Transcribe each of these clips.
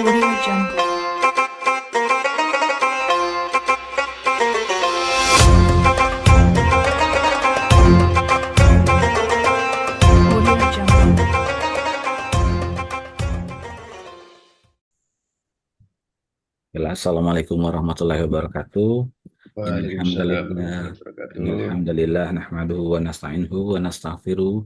Audio Jungle. Audio Jungle. Assalamualaikum warahmatullahi wabarakatuh. Waalaikumsalam Innalhamdalillah, warahmatullahi wabarakatuh. innalhamdalillah nahmaduhu wa nasta'inuhu wa nastaghfiruh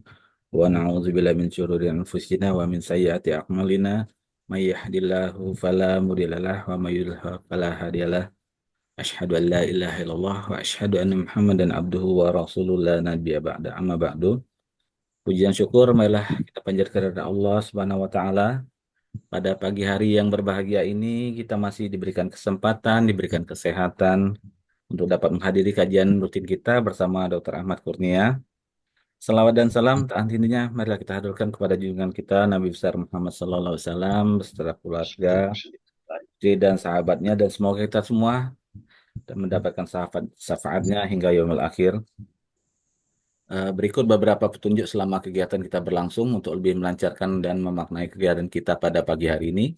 wa na'udzubillahi min syururi anfusina wa min sayyiati a'malina. May yahdihillahu fala mudhillalah wa may yudhlil fala hadiyalah. Asyhadu an la ilaha illallah wa asyhadu anna Muhammadan abduhu wa rasuluh la nabiyya ba'da. Amma ba'du. Pujian syukur marilah kita panjatkan kepada Allah Subhanahu wa taala. Pada pagi hari yang berbahagia ini, kita masih diberikan kesempatan, diberikan kesehatan untuk dapat menghadiri kajian rutin kita bersama Dr. Ahmad Kurnia. Salawat dan salam tak henti-hentinya, marilah kita haturkan kepada junjungan kita Nabi besar Muhammad SAW beserta keluarga, istri dan sahabatnya, dan semoga kita semua mendapatkan syafaatnya hingga yaumil akhir. Berikut beberapa petunjuk selama kegiatan kita berlangsung untuk lebih melancarkan dan memaknai kegiatan kita pada pagi hari ini.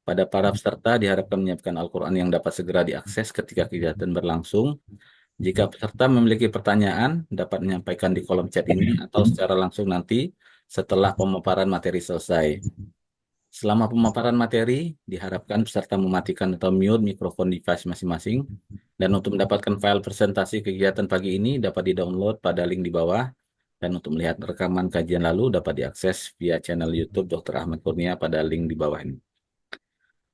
Pada para peserta diharapkan menyiapkan Al-Quran yang dapat segera diakses ketika kegiatan berlangsung. Jika peserta memiliki pertanyaan, dapat menyampaikan di kolom chat ini atau secara langsung nanti setelah pemaparan materi selesai. Selama pemaparan materi, diharapkan peserta mematikan atau mute mikrofon device masing-masing. Dan untuk mendapatkan file presentasi kegiatan pagi ini dapat di-download pada link di bawah. Dan untuk melihat rekaman kajian lalu dapat diakses via channel YouTube Dr. Ahmad Kurnia pada link di bawah ini.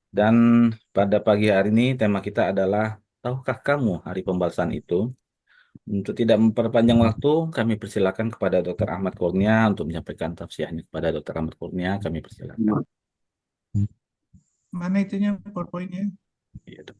Dan pada pagi hari ini tema kita adalah, tahukah kamu hari pembalasan itu? Untuk tidak memperpanjang waktu, kami persilakan kepada Dr. Ahmad Kurnia untuk menyampaikan tafsirnya. Kepada Dr. Ahmad Kurnia, kami persilakan. Mana itunya PowerPoint-nya? Iya, Dok.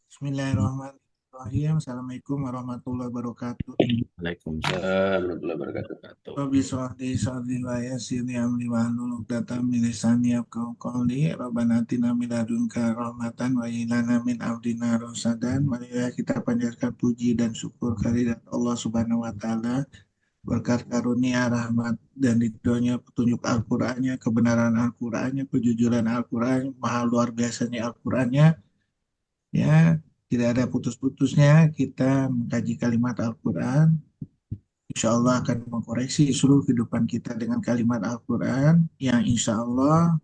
Bismillahirrahmanirrahim. Assalamualaikum warahmatullahi wabarakatuh. Waalaikumsalam Warahmatullahi wabarakatuh. wabarakatuh. Rabbi sholli sholli wa yassirli amri wahlul 'uqdatam min lisani yafqahu qawli. Rabbana atina min ladunka rahmatan wa hab lana min amrina rasadan. Marilah kita panjatkan puji dan syukur kehadirat Allah Subhanahu wa taala, berkat karunia, rahmat dan ridhonya, petunjuk Al-Qur'annya, kebenaran Al-Qur'annya, kejujuran Al-Qur'an, maha luar biasanya Al-Qur'annya. Ya, tidak ada putus-putusnya kita mengkaji kalimat Al-Quran. Insya Allah akan mengkoreksi seluruh kehidupan kita dengan kalimat Al-Quran yang insya Allah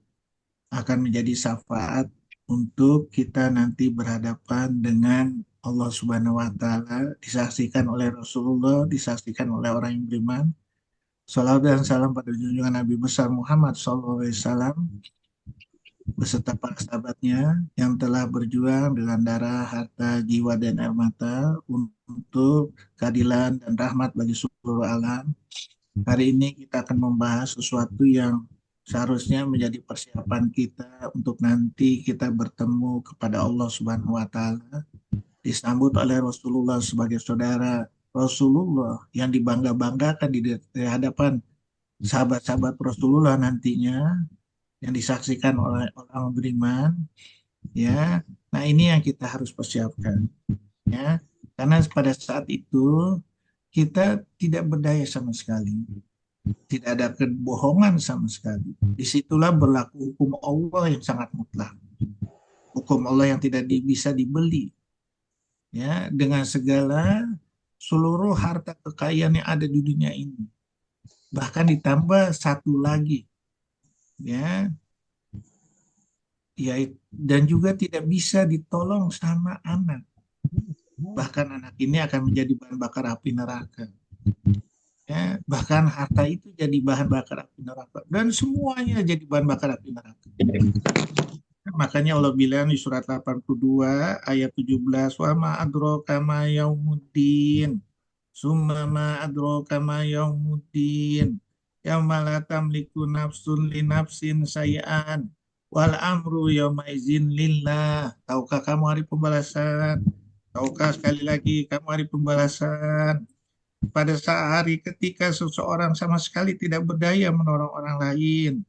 akan menjadi syafaat untuk kita nanti berhadapan dengan Allah Subhanahu wa Ta'ala, disaksikan oleh Rasulullah, disaksikan oleh orang yang beriman. Salawat dan salam pada junjungan Nabi besar Muhammad SAW beserta para sahabatnya yang telah berjuang dengan darah, harta, jiwa, dan air mata untuk keadilan dan rahmat bagi seluruh alam. Hari ini kita akan membahas sesuatu yang seharusnya menjadi persiapan kita untuk nanti kita bertemu kepada Allah Subhanahu wa Ta'ala, disambut oleh Rasulullah sebagai saudara Rasulullah yang dibangga-banggakan di hadapan sahabat-sahabat Rasulullah nantinya, yang disaksikan oleh orang beriman, ya. Nah, ini yang kita harus persiapkan, ya. Karena pada saat itu kita tidak berdaya sama sekali, tidak ada kebohongan sama sekali. Disitulah berlaku hukum Allah yang sangat mutlak, hukum Allah yang tidak bisa dibeli, ya, dengan segala seluruh harta kekayaan yang ada di dunia ini. Bahkan ditambah satu lagi, ya, ya, dan juga tidak bisa ditolong sama anak. Bahkan anak ini akan menjadi bahan bakar api neraka. Ya, bahkan harta itu jadi bahan bakar api neraka. Dan semuanya jadi bahan bakar api neraka. Makanya Allah bilang di surat 82 ayat 17, wa ma adraka ma yaumuddin. Summa ma adraka ma yaumuddin. Yauma la tamliku nafsun li nafsin sayyan. Wal amru yauma izin lillah. Tahukah kamu hari pembalasan? Tahukah sekali lagi kamu hari pembalasan? Pada saat hari ketika seseorang sama sekali tidak berdaya menolong orang lain.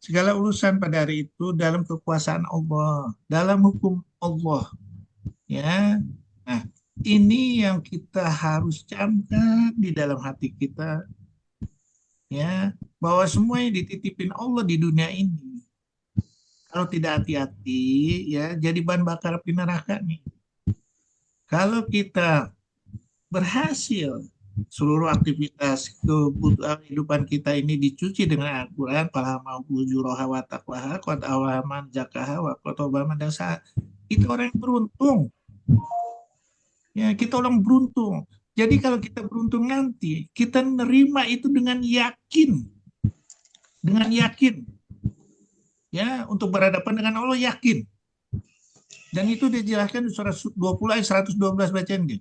Segala urusan pada hari itu dalam kekuasaan Allah, dalam hukum Allah. Ya. Nah, ini yang kita harus camkan di dalam hati kita, ya, bahwa semua yang dititipin Allah di dunia ini Kalau tidak hati-hati, ya jadi bahan bakar api neraka nih. Kalau kita berhasil seluruh aktivitas kehidupan kita ini dicuci dengan Al-Quran, falhamahu fujuraha wa taqwaha, qad aflaha man zakaha wa qad khaba man dassaha. Itu orang yang beruntung. Ya, kita orang beruntung. Jadi kalau kita beruntung nanti, kita nerima itu dengan yakin. Dengan yakin. Ya, untuk berhadapan dengan Allah yakin. Dan itu dijelaskan di surah 20 ayat 112 bacaan dia.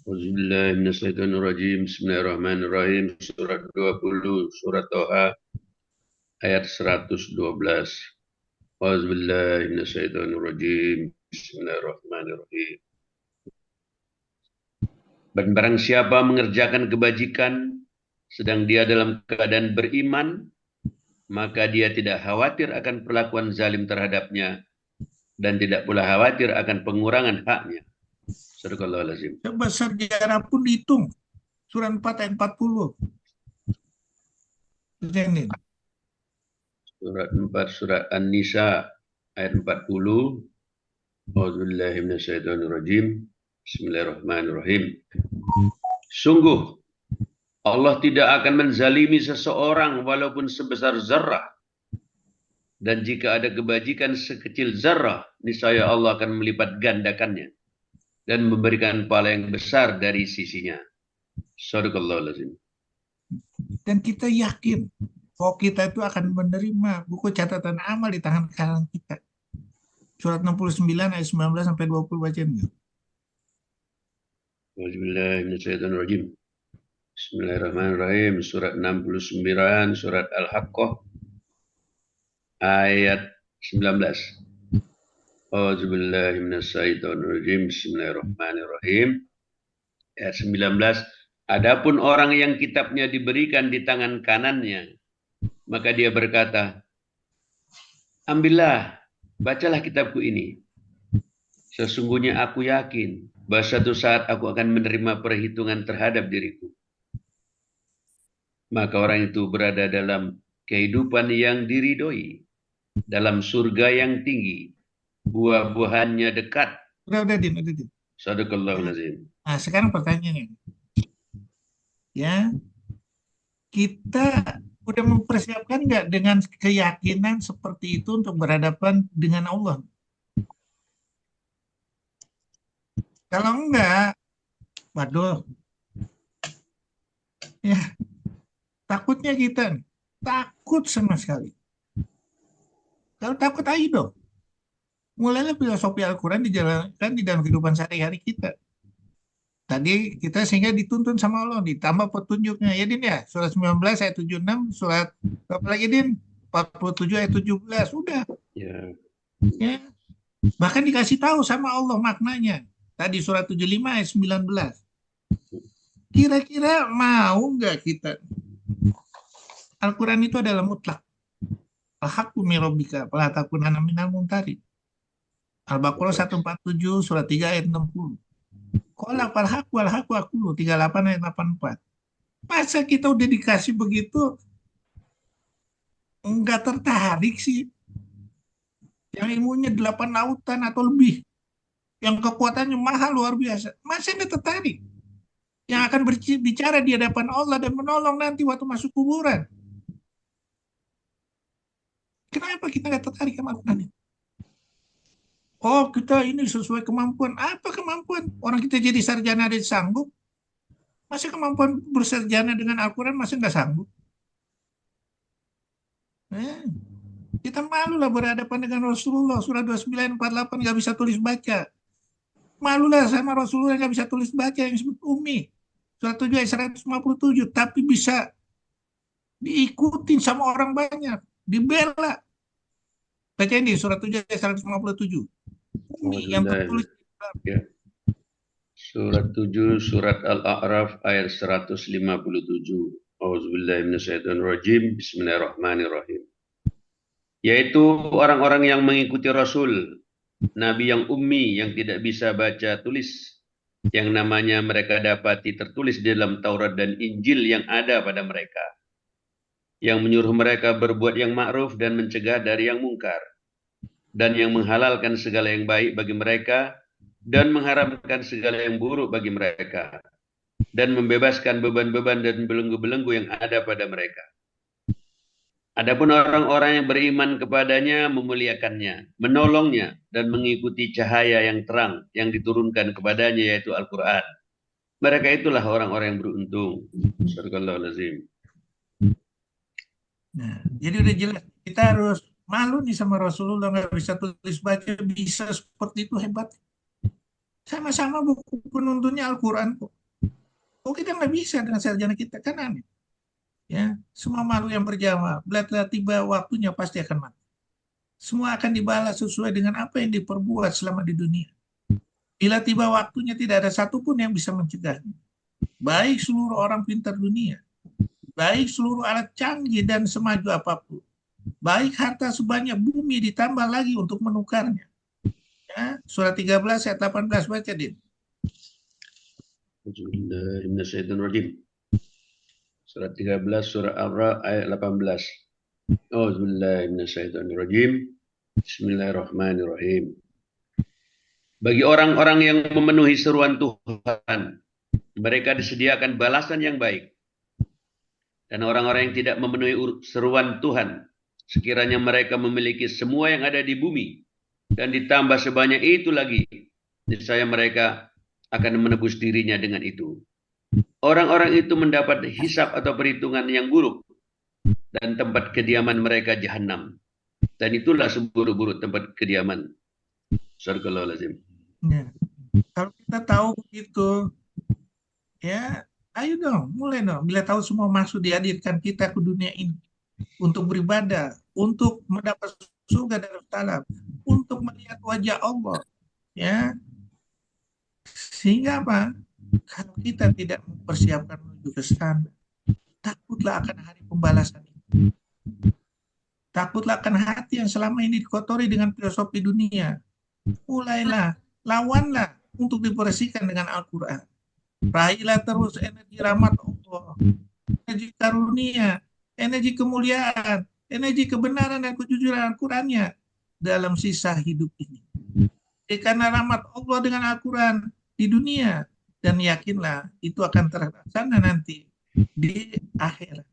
Auzubillahi minasyaitonirrajim. Bismillahirrahmanirrahim. Surat 20, surat Toha, ayat 112. Auzubillahi minasyaitonirrajim. Bismillahirrahmanirrahim. Dan barang siapa mengerjakan kebajikan, sedang dia dalam keadaan beriman, maka dia tidak khawatir akan perlakuan zalim terhadapnya, dan tidak pula khawatir akan pengurangan haknya. Sadaqallahul azim. Coba sejarah pun dihitung. Surah 4 ayat 40. Ini. Surat 4, surat An-Nisa, ayat 40. Auzubillahi minasyaitonirrajim. Bismillahirrahmanirrahim. Sungguh, Allah tidak akan menzalimi seseorang walaupun sebesar zarrah. Dan jika ada kebajikan sekecil zarrah, niscaya Allah akan melipat gandakannya dan memberikan pahala yang besar dari sisinya. Shadaqallahul azim. Dan kita yakin bahwa kita itu akan menerima buku catatan amal di tangan kanan kita. Surat 69 ayat 19 sampai 20 bacaan. Bismillahirrahmanirrahim. Bismillahirrahmanirrahim. Surat 69, surat Al-Haqqah, ayat 19. Auzubillahi minasyaitonirrajim. Bismillahirrahmanirrahim. Ayat 19. Adapun orang yang kitabnya diberikan di tangan kanannya, maka dia berkata, ambillah, bacalah kitabku ini. Sesungguhnya aku yakin bahwa suatu saat aku akan menerima perhitungan terhadap diriku. Maka orang itu berada dalam kehidupan yang diridhoi, dalam surga yang tinggi, buah-buahannya dekat. Udah, Din. Sadaqallahul azim. Nah, sekarang pertanyaannya. Ya, kita udah mempersiapkan nggak dengan keyakinan seperti itu untuk berhadapan dengan Allah? Kalau enggak, waduh, ya takutnya kita takut sama sekali. Kalau takut ayo dong, mulailah filosofi Al-Quran dijalankan di dalam kehidupan sehari-hari kita. Tadi kita sehingga dituntun sama Allah, ditambah petunjuknya. Ya Din ya, surat 19 ayat 76, surat apa lagi Din? 47 ayat 17, udah. Ya. Ya. Bahkan dikasih tahu sama Allah maknanya. Tadi surat 75 ayat 19. Kira-kira mau nggak kita? Al-Quran itu adalah mutlak. Al-haqqu min rabbika, fala takunanna minal mumtarin. Al-Baqarah 147, surat 3 ayat 60. Qala fal haqqu wal haqqu aqulu 38 ayat 84. Masa kita udah dikasih begitu enggak tertarik sih? Yang ilmunya 8 lautan atau lebih. Yang kekuatannya mahal luar biasa. Masa enggak tertarik? Yang akan berbicara di hadapan Allah dan menolong nanti waktu masuk kuburan. Kenapa kita enggak tertarik sama Al-Quran ini? Oh, kita ini sesuai kemampuan. Apa kemampuan? Orang kita jadi sarjana dan sanggup. Masa kemampuan bersarjana dengan Al-Quran masa nggak sanggup? Kita malulah berhadapan dengan Rasulullah. Surah 29, 48 nggak bisa tulis baca. Malulah sama Rasulullah nggak bisa tulis baca yang disebut Ummi. Surah 7 ayat 157. Tapi bisa diikutin sama orang banyak. Dibela. Baca ini surat 7 ayat 157. Yang tertulis. Ya. Surat 7, surat Al-A'raf ayat 157. Auzubillahi minasyaitonirrajim. Bismillahirrahmanirrahim. Yaitu orang-orang yang mengikuti Rasul, Nabi yang ummi, yang tidak bisa baca tulis, yang namanya mereka dapati tertulis di dalam Taurat dan Injil yang ada pada mereka. yang menyuruh mereka berbuat yang ma'ruf dan mencegah dari yang mungkar, dan yang menghalalkan segala yang baik bagi mereka dan mengharamkan segala yang buruk bagi mereka, dan membebaskan beban-beban dan belenggu-belenggu yang ada pada mereka. Adapun orang-orang yang beriman kepadanya, memuliakannya, menolongnya, dan mengikuti cahaya yang terang yang diturunkan kepadanya, yaitu Al-Quran. Mereka itulah orang-orang yang beruntung. Sadaqallahul azim. Nah, jadi udah jelas kita harus malu nih sama Rasulullah, nggak bisa tulis baca, bisa seperti itu, hebat. Sama-sama buku penuntunnya Al-Quran kok. Kok kita nggak bisa dengan sarjana kita, kan aneh. Ya, semua makhluk yang berjamaah, bila tiba waktunya pasti akan mati. Semua akan dibalas sesuai dengan apa yang diperbuat selama di dunia. Bila tiba waktunya tidak ada satupun yang bisa mencegahnya. Baik seluruh orang pintar dunia, baik seluruh alat canggih dan semaju apapun, baik harta sebanyak bumi ditambah lagi untuk menukarnya. Ya, surat 13 ayat 18 baca, Din. Bismillahirrahmanirrahim. Surat 13 surah Ar-Ra ayat 18. Bismillahirrahmanirrahim. Bismillahirrahmanirrahim. Bagi orang-orang yang memenuhi seruan Tuhan, mereka disediakan balasan yang baik. Dan orang-orang yang tidak memenuhi seruan Tuhan, sekiranya mereka memiliki semua yang ada di bumi, dan ditambah sebanyak itu lagi, niscaya mereka akan menebus dirinya dengan itu. Orang-orang itu mendapat hisab atau perhitungan yang buruk, dan tempat kediaman mereka jahanam. Dan itulah seburuk-buruk tempat kediaman. Sadaqallahul azim. Ya. Kalau kita tahu begitu, ya ayo dong, mulai dong. Bila tahu semua maksud dihadirkan kita ke dunia ini untuk beribadah, untuk mendapat surga dari Allah, untuk melihat wajah Allah, ya. Sehingga apa? Kalau kita tidak mempersiapkan menuju ke sana, takutlah akan hari pembalasan itu. Takutlah akan hati yang selama ini dikotori dengan filosofi dunia. Mulailah, lawanlah untuk dibersihkan dengan Al-Quran. Raihlah terus energi rahmat Allah, energi karunia, energi kemuliaan, energi kebenaran dan kejujuran Al-Qurannya dalam sisa hidup ini. Karena rahmat Allah dengan Al-Quran di dunia, dan yakinlah itu akan terlaksana nanti di akhirat.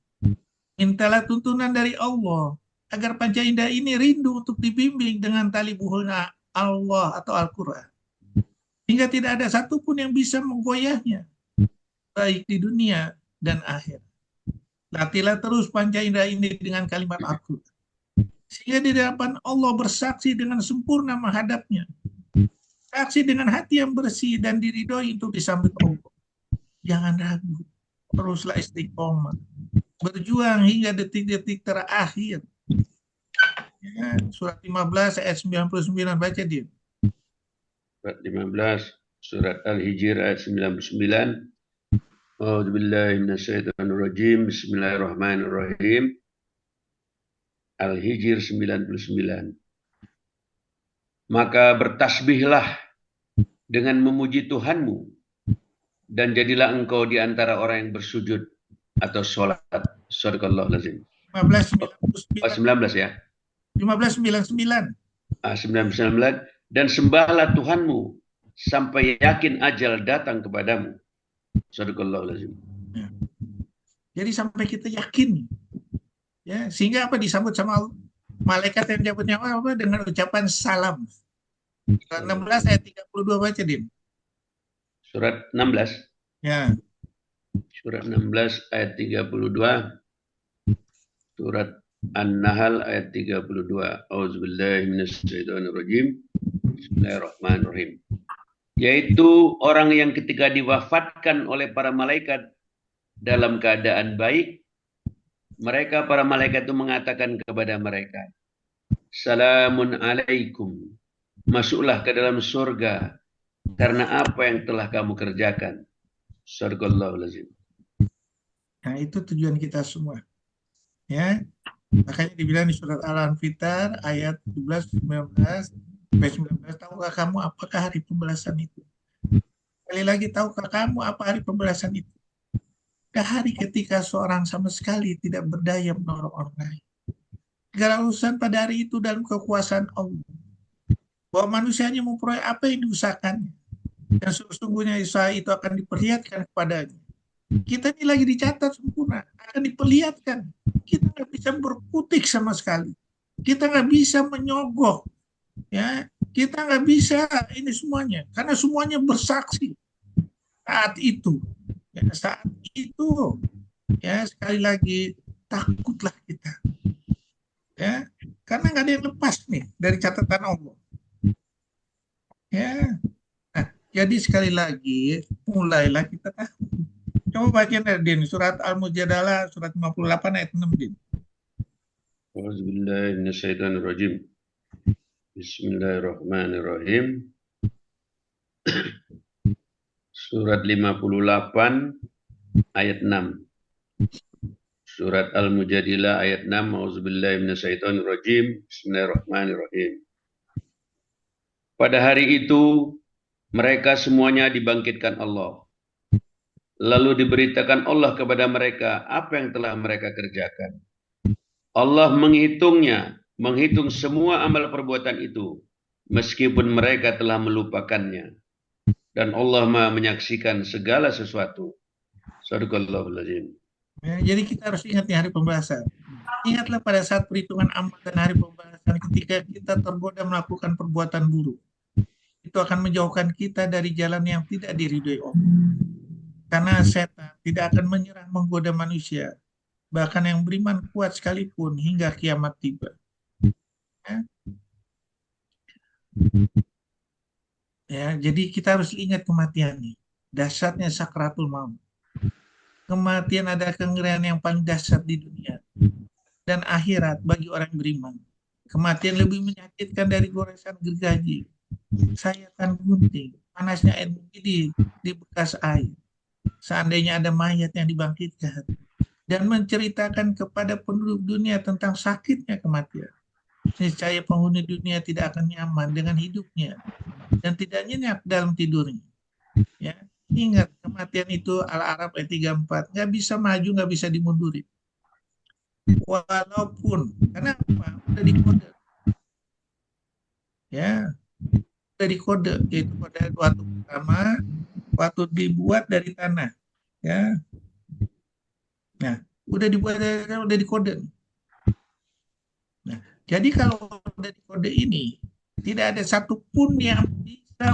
Mintalah tuntunan dari Allah agar panca indah ini rindu untuk dibimbing dengan tali buhulnya Allah atau Al-Quran, hingga tidak ada satupun yang bisa menggoyahnya, baik di dunia dan akhirat. Latihlah terus panca indah ini dengan kalimat Al-Quran, sehingga di hadapan Allah bersaksi dengan sempurna menghadapnya, saksi dengan hati yang bersih dan diridhoi untuk disambut Allah. Jangan ragu, teruslah istiqomah, berjuang hingga detik-detik terakhir. Ya, surat 15 ayat 99 baca, dia. Surat 15 surat Al-Hijr ayat 99. A'udzubillahi minasyaitonirrajim. Bismillahirrahmanirrahim. Al-Hijr 99. Maka bertasbihlah dengan memuji Tuhanmu, dan jadilah engkau di antara orang yang bersujud atau sholat. Sadaqallahul azim. 19 ya. 1599. 19. Dan sembahlah Tuhanmu sampai yakin ajal datang kepadamu. Sadaqallahul azim. Ya. Jadi sampai kita yakin, ya, sehingga apa disambut sama malaikat yang jabut nyawa apa dengan ucapan salam. Surat 16 ayat 32 baca, Dim. Surat 16. Ya. Surat 16 ayat 32. Surat An-Nahl ayat 32. Auzubillahi minasyaitonirrajim. Bismillahirrahmanirrahim. Yaitu orang yang ketika diwafatkan oleh para malaikat dalam keadaan baik, mereka para malaikat itu mengatakan kepada mereka, Salamun alaikum. Masuklah ke dalam surga karena apa yang telah kamu kerjakan. Sadaqallahul azim. Nah, itu tujuan kita semua. Ya. Makanya dibilang di surat Al-Anfitar ayat 17, 19, sampai 19, tahukah kamu apakah hari pembalasan itu? Sekali lagi, tahukah kamu apa hari pembalasan itu? ada hari ketika seorang sama sekali tidak berdaya menolong orang lain. Segala urusan pada hari itu dalam kekuasaan Allah. Bahwa manusia hanya memperoleh apa yang diusahakannya. Dan sesungguhnya usaha itu akan diperlihatkan kepadanya. Kita ini lagi dicatat sempurna, akan diperlihatkan. Kita nggak bisa berkutik sama sekali. Kita nggak bisa menyogok. Ya, kita nggak bisa ini semuanya. Karena semuanya bersaksi saat itu. Ya, saat itu, ya sekali lagi, takutlah kita. Ya, karena nggak ada yang lepas nih dari catatan Allah. Ya, nah, jadi sekali lagi mulailah kita takut. Coba bacain Din, surat Al-Mujadalah surat 58 ayat 6 Din. Auzubillahi minasyaitonirrajim. Bismillahirrahmanirrahim. Surat 58 ayat 6. Surat Al-Mujadilah ayat 6. Auzubillahi minasyaitonirrajim. Bismillahirrahmanirrahim. Pada hari itu mereka semuanya dibangkitkan Allah. Lalu diberitakan Allah kepada mereka apa yang telah mereka kerjakan. Allah menghitung semua amal perbuatan itu, meskipun mereka telah melupakannya. Dan Allah Maha menyaksikan segala sesuatu. Shadaqallahul Azim. Ya, jadi kita harus ingat nih hari pembahasan. Ingatlah pada saat perhitungan amal dan hari pembahasan ketika kita tergoda melakukan perbuatan buruk. Itu akan menjauhkan kita dari jalan yang tidak diridhoi Allah. Karena setan tidak akan menyerah menggoda manusia. Bahkan yang beriman kuat sekalipun hingga kiamat tiba. Ya. Ya, jadi kita harus ingat kematian ini. Dahsyatnya sakratul maut. Kematian adalah kengerian yang paling dahsyat di dunia. Dan akhirat bagi orang beriman. Kematian lebih menyakitkan dari goresan gergaji, sayatan gunting, panasnya air mendidih di bekas air. Seandainya ada mayat yang dibangkitkan dan menceritakan kepada penduduk dunia tentang sakitnya kematian, niscaya penghuni dunia tidak akan nyaman dengan hidupnya dan tidak nyenyak dalam tidurnya. Ya, ingat kematian itu Al-A'raf ayat 34, nggak bisa maju, nggak bisa dimundurin. Walaupun, karena apa? Udah dikode. Ya, udah dikode, yaitu pada waktu pertama, waktu dibuat dari tanah. Ya, nah, udah dibuat, udah dikode. Nah, jadi kalau udah dikode ini, tidak ada satupun yang bisa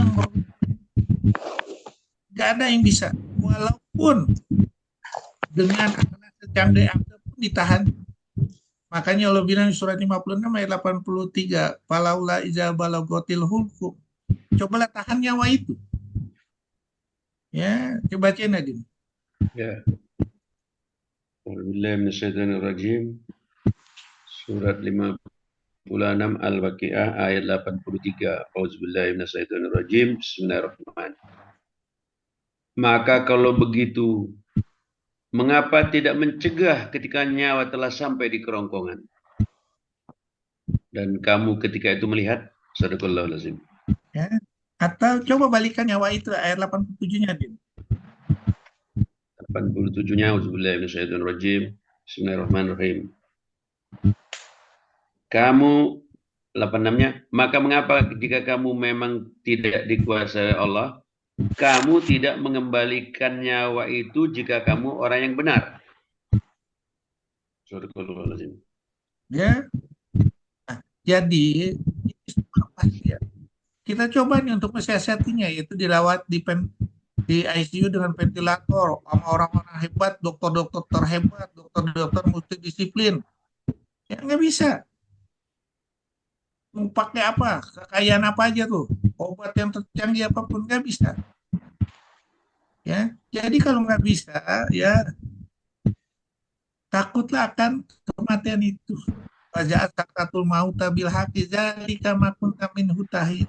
nggak ada yang bisa, walaupun dengan alat secanggih apapun ditahan. Makanya Allah bilang di surat 56 ayat 83, falaula iza balagotil hulkum. Cobalah tahan nyawa itu. Ya, coba bacain lagi. Ya. Auzubillahi minasyaitonirrajim. Surat 56 Al-Waqiah ayat 83. Auzubillahi minasyaitonirrajim. Bismillahirrahmanirrahim. Maka kalau begitu, mengapa tidak mencegah ketika nyawa telah sampai di kerongkongan? Dan kamu ketika itu melihat, Shadaqallahul Azim. Ya. Atau coba balikan nyawa itu ayat 87-nya, Din. 87-nya, Auzubillahi minasyaitonirrajim. Bismillahirrahmanirrahim. Kamu 86-nya, maka mengapa jika kamu memang tidak dikuasai Allah, kamu tidak mengembalikan nyawa itu jika kamu orang yang benar. Shadaqallahul Azim. Ya. Nah, jadi ini semua pasti ya. Kita coba nih untuk mensiasatinya, yaitu dirawat di ICU dengan ventilator sama orang-orang hebat, dokter-dokter terhebat, dokter-dokter multidisiplin. Ya nggak bisa. Mau pakai apa? Kekayaan apa aja tuh? Obat yang tercanggih apapun nggak bisa. Ya, jadi kalau nggak bisa, ya takutlah akan kematian itu. Wajaat sakratul maut bil haqqi zalika ma kunta minhu tahid.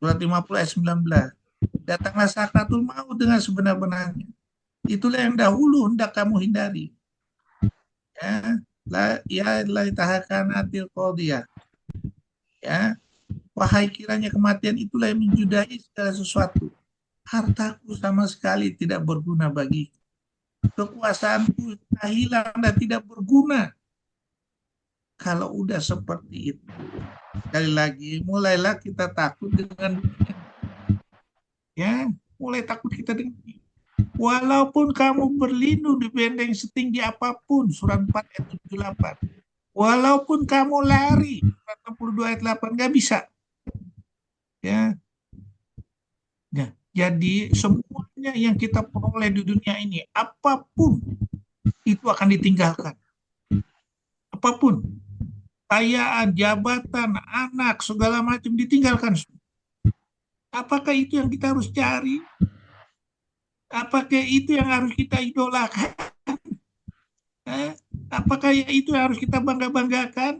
Surat 50 ayat 19. Datanglah sakratul maut dengan sebenar-benarnya. Itulah yang dahulu hendak kamu hindari. Ya, la tahakanatil qadiyah. Ya, wahai kiranya kematian itulah yang menjudahi segala sesuatu. Hartaku sama sekali tidak berguna bagiku. Kekuasaanku sudah hilang dan tidak berguna. Kalau udah seperti itu, sekali lagi, mulailah kita takut dengan dunia. Ya, mulai takut kita dengan dunia. Walaupun kamu berlindung di benteng setinggi apapun, surat 4 ayat 78. Walaupun kamu lari, surat 62 ayat 8, nggak bisa. Ya, ya. Jadi semuanya yang kita peroleh di dunia ini, apapun itu akan ditinggalkan. Apapun, kekayaan, jabatan, anak, segala macam ditinggalkan. Apakah itu yang kita harus cari? Apakah itu yang harus kita idolakan? Eh? Apakah itu yang harus kita bangga-banggakan?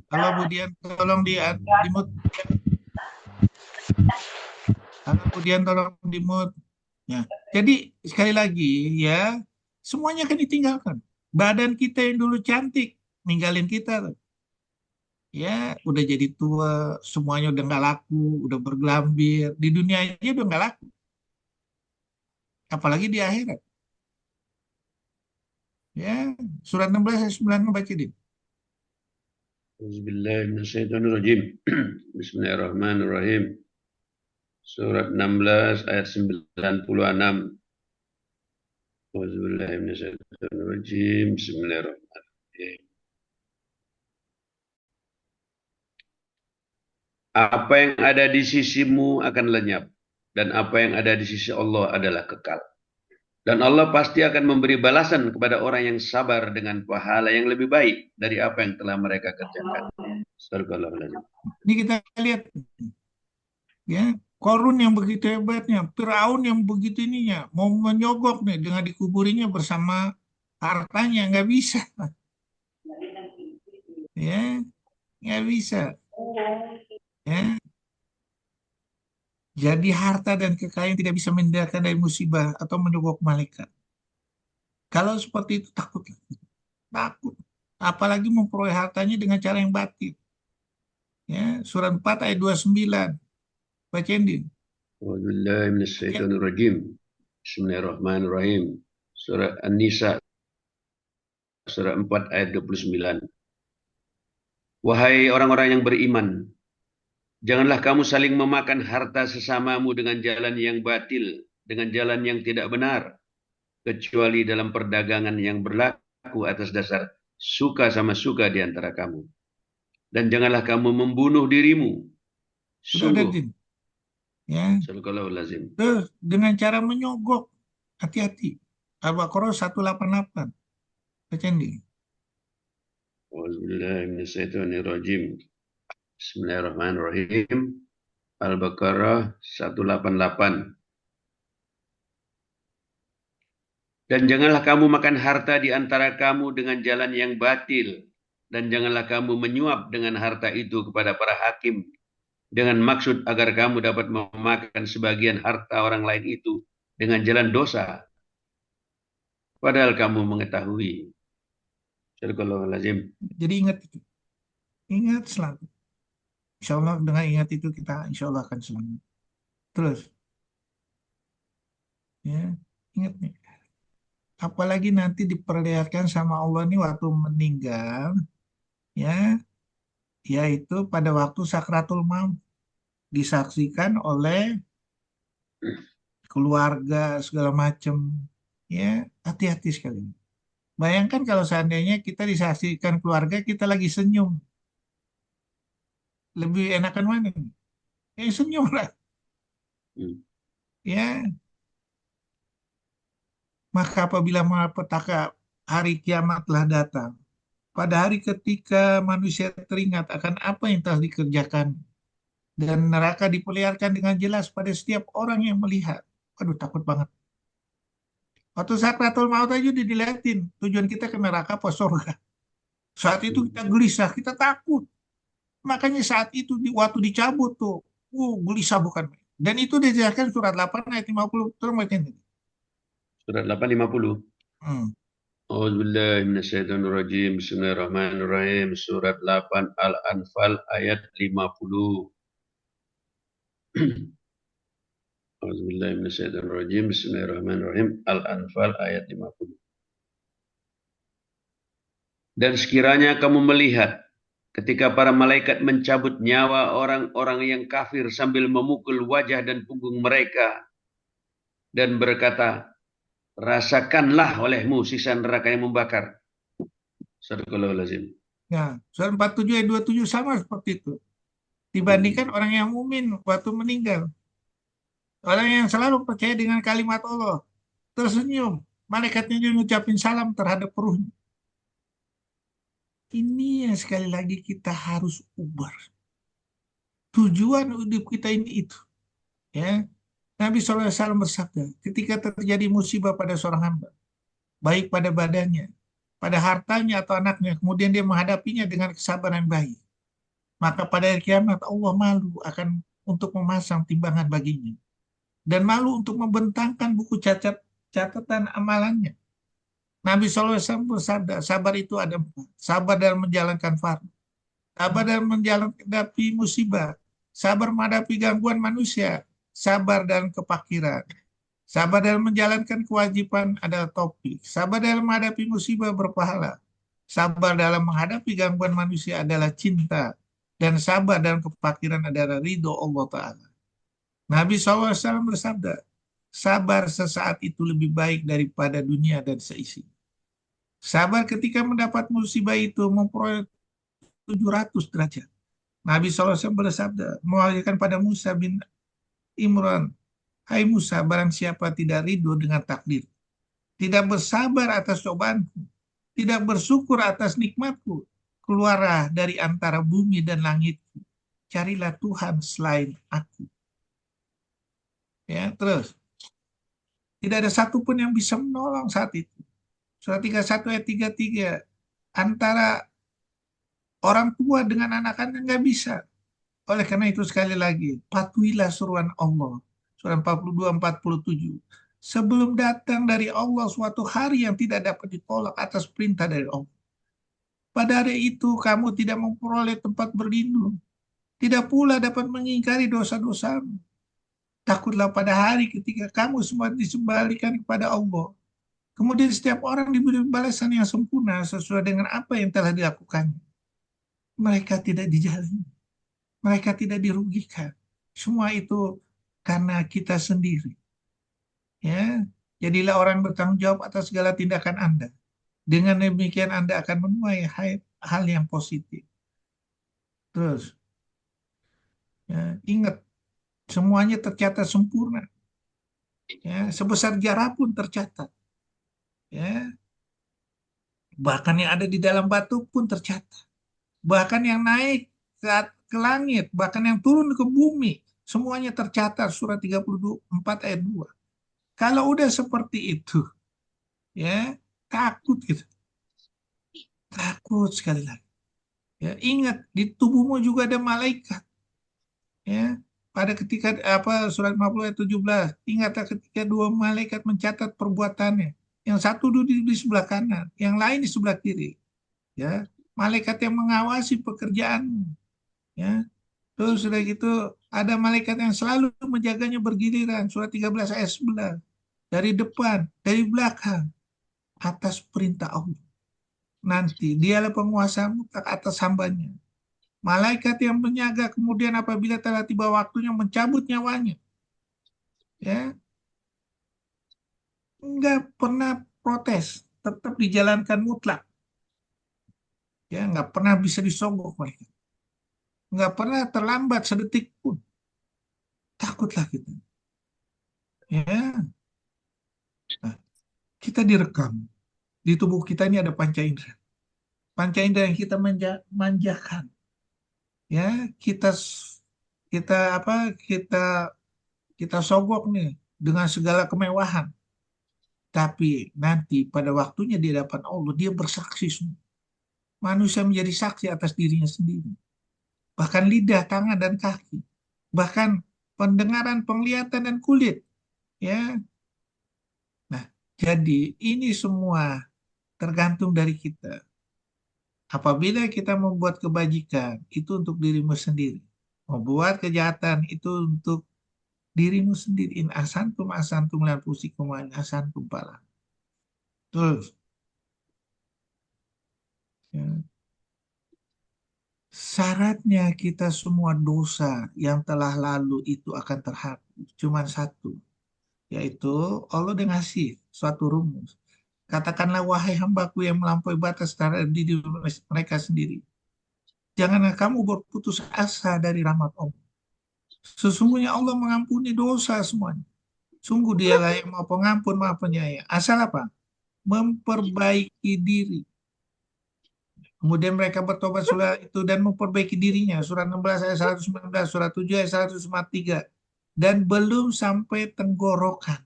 Kalau kemudian tolong di mute. Kalau kemudian tolong di mute. Ya. Jadi sekali lagi ya, semuanya akan ditinggalkan. Badan kita yang dulu cantik, ninggalin kita. Ya, udah jadi tua, semuanya udah nggak laku, udah bergelambir. Di dunia aja udah nggak laku. Apalagi di akhirat. Ya, surat 16 ayat 9 baca di. Bismillahirrahmanirrahim. Bismillahirrahmanirrahim. Surat 16 ayat 96. Bismillahirrahmanirrahim. Bismillahirrahmanirrahim. Apa yang ada di sisimu akan lenyap, dan apa yang ada di sisi Allah adalah kekal. Dan Allah pasti akan memberi balasan kepada orang yang sabar dengan pahala yang lebih baik dari apa yang telah mereka kerjakan. Astagfirullahaladzim. Ini kita lihat ya, Korun yang begitu hebatnya, Firaun yang begitu ininya, mau menyogok nih dengan dikuburinya bersama hartanya, nggak bisa. Ya, nggak bisa. Ya, jadi harta dan kekayaan tidak bisa menghindarkan dari musibah atau menyogok malaikat. Kalau seperti itu takut, takut. Apalagi memperoleh hartanya dengan cara yang batil. Ya, surat 4 ayat 29. Bacain din. Bismillahirrahmanirrahim. Surat An-Nisa surat 4 ayat 29. Wahai orang-orang yang beriman, janganlah kamu saling memakan harta sesamamu dengan jalan yang batil, dengan jalan yang tidak benar, kecuali dalam perdagangan yang berlaku atas dasar suka sama suka di antara kamu. Dan janganlah kamu membunuh dirimu. Sudah, Sungguh. din. Ya. Sadaqallahul Terus dengan cara menyogok, hati-hati. Al-Baqarah 188. Bacain din. Bismillahirrahmanirrahim. Al-Baqarah 188. Dan janganlah kamu makan harta di antara kamu dengan jalan yang batil. Dan janganlah kamu menyuap dengan harta itu kepada para hakim dengan maksud agar kamu dapat memakan sebagian harta orang lain itu dengan jalan dosa. Padahal kamu mengetahui. Sadaqallahul-azim. Jadi ingat itu. Ingat selalu. Insya Allah dengan ingat itu kita insya Allah akan selamat. Terus. Ya, ingat nih. Apalagi nanti diperlihatkan sama Allah nih waktu meninggal. Ya, yaitu pada waktu sakratul maut. Disaksikan oleh keluarga segala macam. Ya, hati-hati sekali. Bayangkan kalau seandainya kita disaksikan keluarga kita lagi senyum. Lebih enakan mana? Senyum lah. Ya. Maka apabila malapetaka hari kiamat telah datang, pada hari ketika manusia teringat akan apa yang telah dikerjakan, dan neraka diperlihatkan dengan jelas pada setiap orang yang melihat. Aduh, takut banget. Waktu sakratul maut aja udah dilihatin. Tujuan kita ke neraka apa surga. Saat itu kita gelisah, kita takut. Makanya saat itu waktu dicabut tuh, gelisah bukan. Dan itu dijelaskan surat 8 ayat 50. Terus baca ini. Surat 8:50. A'udzubillahiminasyaitonirrajim. Bismillahirrahmanirrahim. Surat 8 Al-Anfal ayat 50. Auzubillahiminasyaitonirrajim. Bismillahirrahmanirrahim. Al-Anfal ayat 50. Dan sekiranya kamu melihat ketika para malaikat mencabut nyawa orang-orang yang kafir sambil memukul wajah dan punggung mereka dan berkata, rasakanlah olehmu sisa neraka yang membakar. Sadaqallahul Ya, surat 47 ayat 27 sama seperti itu. Dibandingkan orang yang mukmin waktu meninggal. Orang yang selalu percaya dengan kalimat Allah, tersenyum, malaikatnya juga ngucapin salam terhadap ruhnya. Ini yang sekali lagi kita harus ubah. Tujuan hidup kita ini itu. Ya, Nabi SAW bersabda, ketika terjadi musibah pada seorang hamba, baik pada badannya, pada hartanya atau anaknya, kemudian dia menghadapinya dengan kesabaran baik, maka pada hari kiamat Allah malu akan untuk memasang timbangan baginya dan malu untuk membentangkan buku catatan amalannya. Nabi SAW bersabda, sabar itu ada empat. Sabar dalam menjalankan fardu, sabar dalam menghadapi musibah, sabar menghadapi gangguan manusia, sabar dalam kepakiran, sabar dalam menjalankan kewajiban adalah topik, sabar dalam menghadapi musibah berpahala, sabar dalam menghadapi gangguan manusia adalah cinta, dan sabar dalam kepakiran adalah ridho Allah Ta'ala. Nabi SAW bersabda, sabar sesaat itu lebih baik daripada dunia dan seisi. Sabar ketika mendapat musibah itu memperoleh 700 derajat. Nabi SAW bersabda, mewahyukan pada Musa bin Imran, hai Musa, barang siapa tidak ridho dengan takdir, tidak bersabar atas cobaanku, tidak bersyukur atas nikmatku, keluarlah dari antara bumi dan langitku, carilah Tuhan selain aku. Ya, terus, tidak ada satupun yang bisa menolong saat itu. Surat 31 ayat 33, antara orang tua dengan anak-anak nggak bisa. Oleh karena itu sekali lagi, patuhilah seruan Allah. Surah 42-47. Sebelum datang dari Allah suatu hari yang tidak dapat ditolak atas perintah dari Allah. Pada hari itu kamu tidak memperoleh tempat berlindung. Tidak pula dapat mengingkari dosa-dosamu. Takutlah pada hari ketika kamu semua disembalikan kepada Allah. Kemudian setiap orang diberi balasan yang sempurna sesuai dengan apa yang telah dilakukannya. Mereka tidak dijalimi. Mereka tidak dirugikan. Semua itu karena kita sendiri. Ya, jadilah orang bertanggung jawab atas segala tindakan Anda. Dengan demikian Anda akan menuai hal yang positif. Terus, ya, ingat, semuanya tercatat sempurna. Ya, sebesar jarah pun tercatat. Ya, bahkan yang ada di dalam batu pun tercatat. Bahkan yang naik ke langit, bahkan yang turun ke bumi, semuanya tercatat. Surah 34 ayat 2. Kalau udah seperti itu, ya, takut gitu. Takut sekali lagi. Ya, ingat, di tubuhmu juga ada malaikat. Ya, pada ketika surat 50 ayat 17, ingatlah ketika dua malaikat mencatat perbuatannya. Yang satu duduk di sebelah kanan, yang lain di sebelah kiri. Ya, malaikat yang mengawasi pekerjaanmu. Ya, terus sudah gitu ada malaikat yang selalu menjaganya bergiliran. Surat 13 ayat 11. Dari depan, dari belakang, atas perintah Allah. Nanti dialah penguasa mutlak atas hambanya. Malaikat yang menjaga kemudian apabila telah tiba waktunya mencabut nyawanya. Ya, nggak pernah protes, tetap dijalankan mutlak. Ya, nggak pernah bisa disogok mereka. Nggak pernah terlambat sedetik pun. Takutlah kita. Ya, nah, kita direkam. Di tubuh kita ini ada panca indera. Panca indera yang kita manjakan. Ya, kita kita sogok nih dengan segala kemewahan. Tapi nanti pada waktunya di hadapan Allah, dia bersaksi semua. Manusia menjadi saksi atas dirinya sendiri. Bahkan lidah, tangan, dan kaki. Bahkan pendengaran, penglihatan, dan kulit. Ya. Nah, jadi ini semua tergantung dari kita. Apabila kita membuat kebajikan, itu untuk dirimu sendiri. Mau buat kejahatan itu untuk dirimu sendiri. In asantum asantum lan pusikum wa in asantum pala. Terus, ya. Syaratnya kita semua dosa yang telah lalu itu akan terhapus. Cuman satu, yaitu Allah udah ngasih suatu rumus. Katakanlah, wahai hambaku yang melampaui batas terhadap diri mereka sendiri. Janganlah kamu berputus asa dari rahmat Allah. Sesungguhnya Allah mengampuni dosa semuanya. Sungguh dialah yang maha pengampun, maha penyayang. Asal apa? Memperbaiki diri. Kemudian mereka bertobat surah itu dan memperbaiki dirinya. Surah 16 ayat 119, surah 7 ayat 153. Dan belum sampai tenggorokan.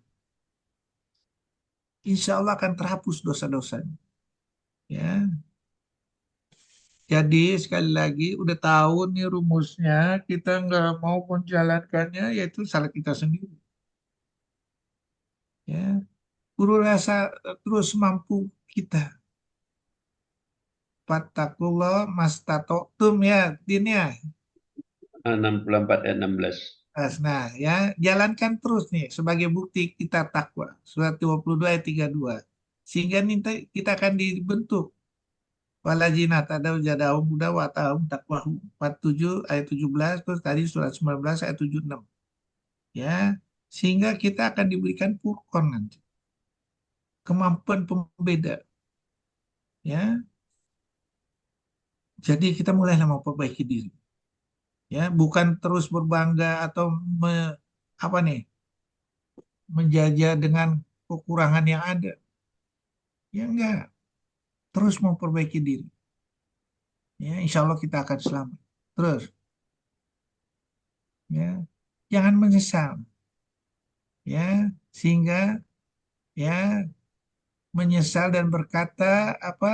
Insya Allah akan terhapus dosa-dosanya. Ya. Jadi sekali lagi udah tahu nih rumusnya, kita nggak mau menjalankannya, yaitu salah kita sendiri. Ya, guru rasa terus mampu kita. Fattakullah mastatoktum ya, Din ya. 64 ayat 16. Nah, ya, jalankan terus nih sebagai bukti kita takwa. Surat 22 ayat 32. Sehingga nanti kita akan dibentuk. Walajina tadau jadau muda wa ta'um takwahu. 47 ayat 17, terus tadi surat 19 ayat 76. Ya, sehingga kita akan diberikan furqan nanti. Kemampuan pembeda. Ya, jadi kita mulailah memperbaiki diri. Ya, bukan terus berbangga atau apa nih, menjajah dengan kekurangan yang ada. Ya enggak, terus memperbaiki diri. Ya, insya Allah kita akan selamat. Terus, ya, jangan menyesal. Ya, sehingga ya menyesal dan berkata apa?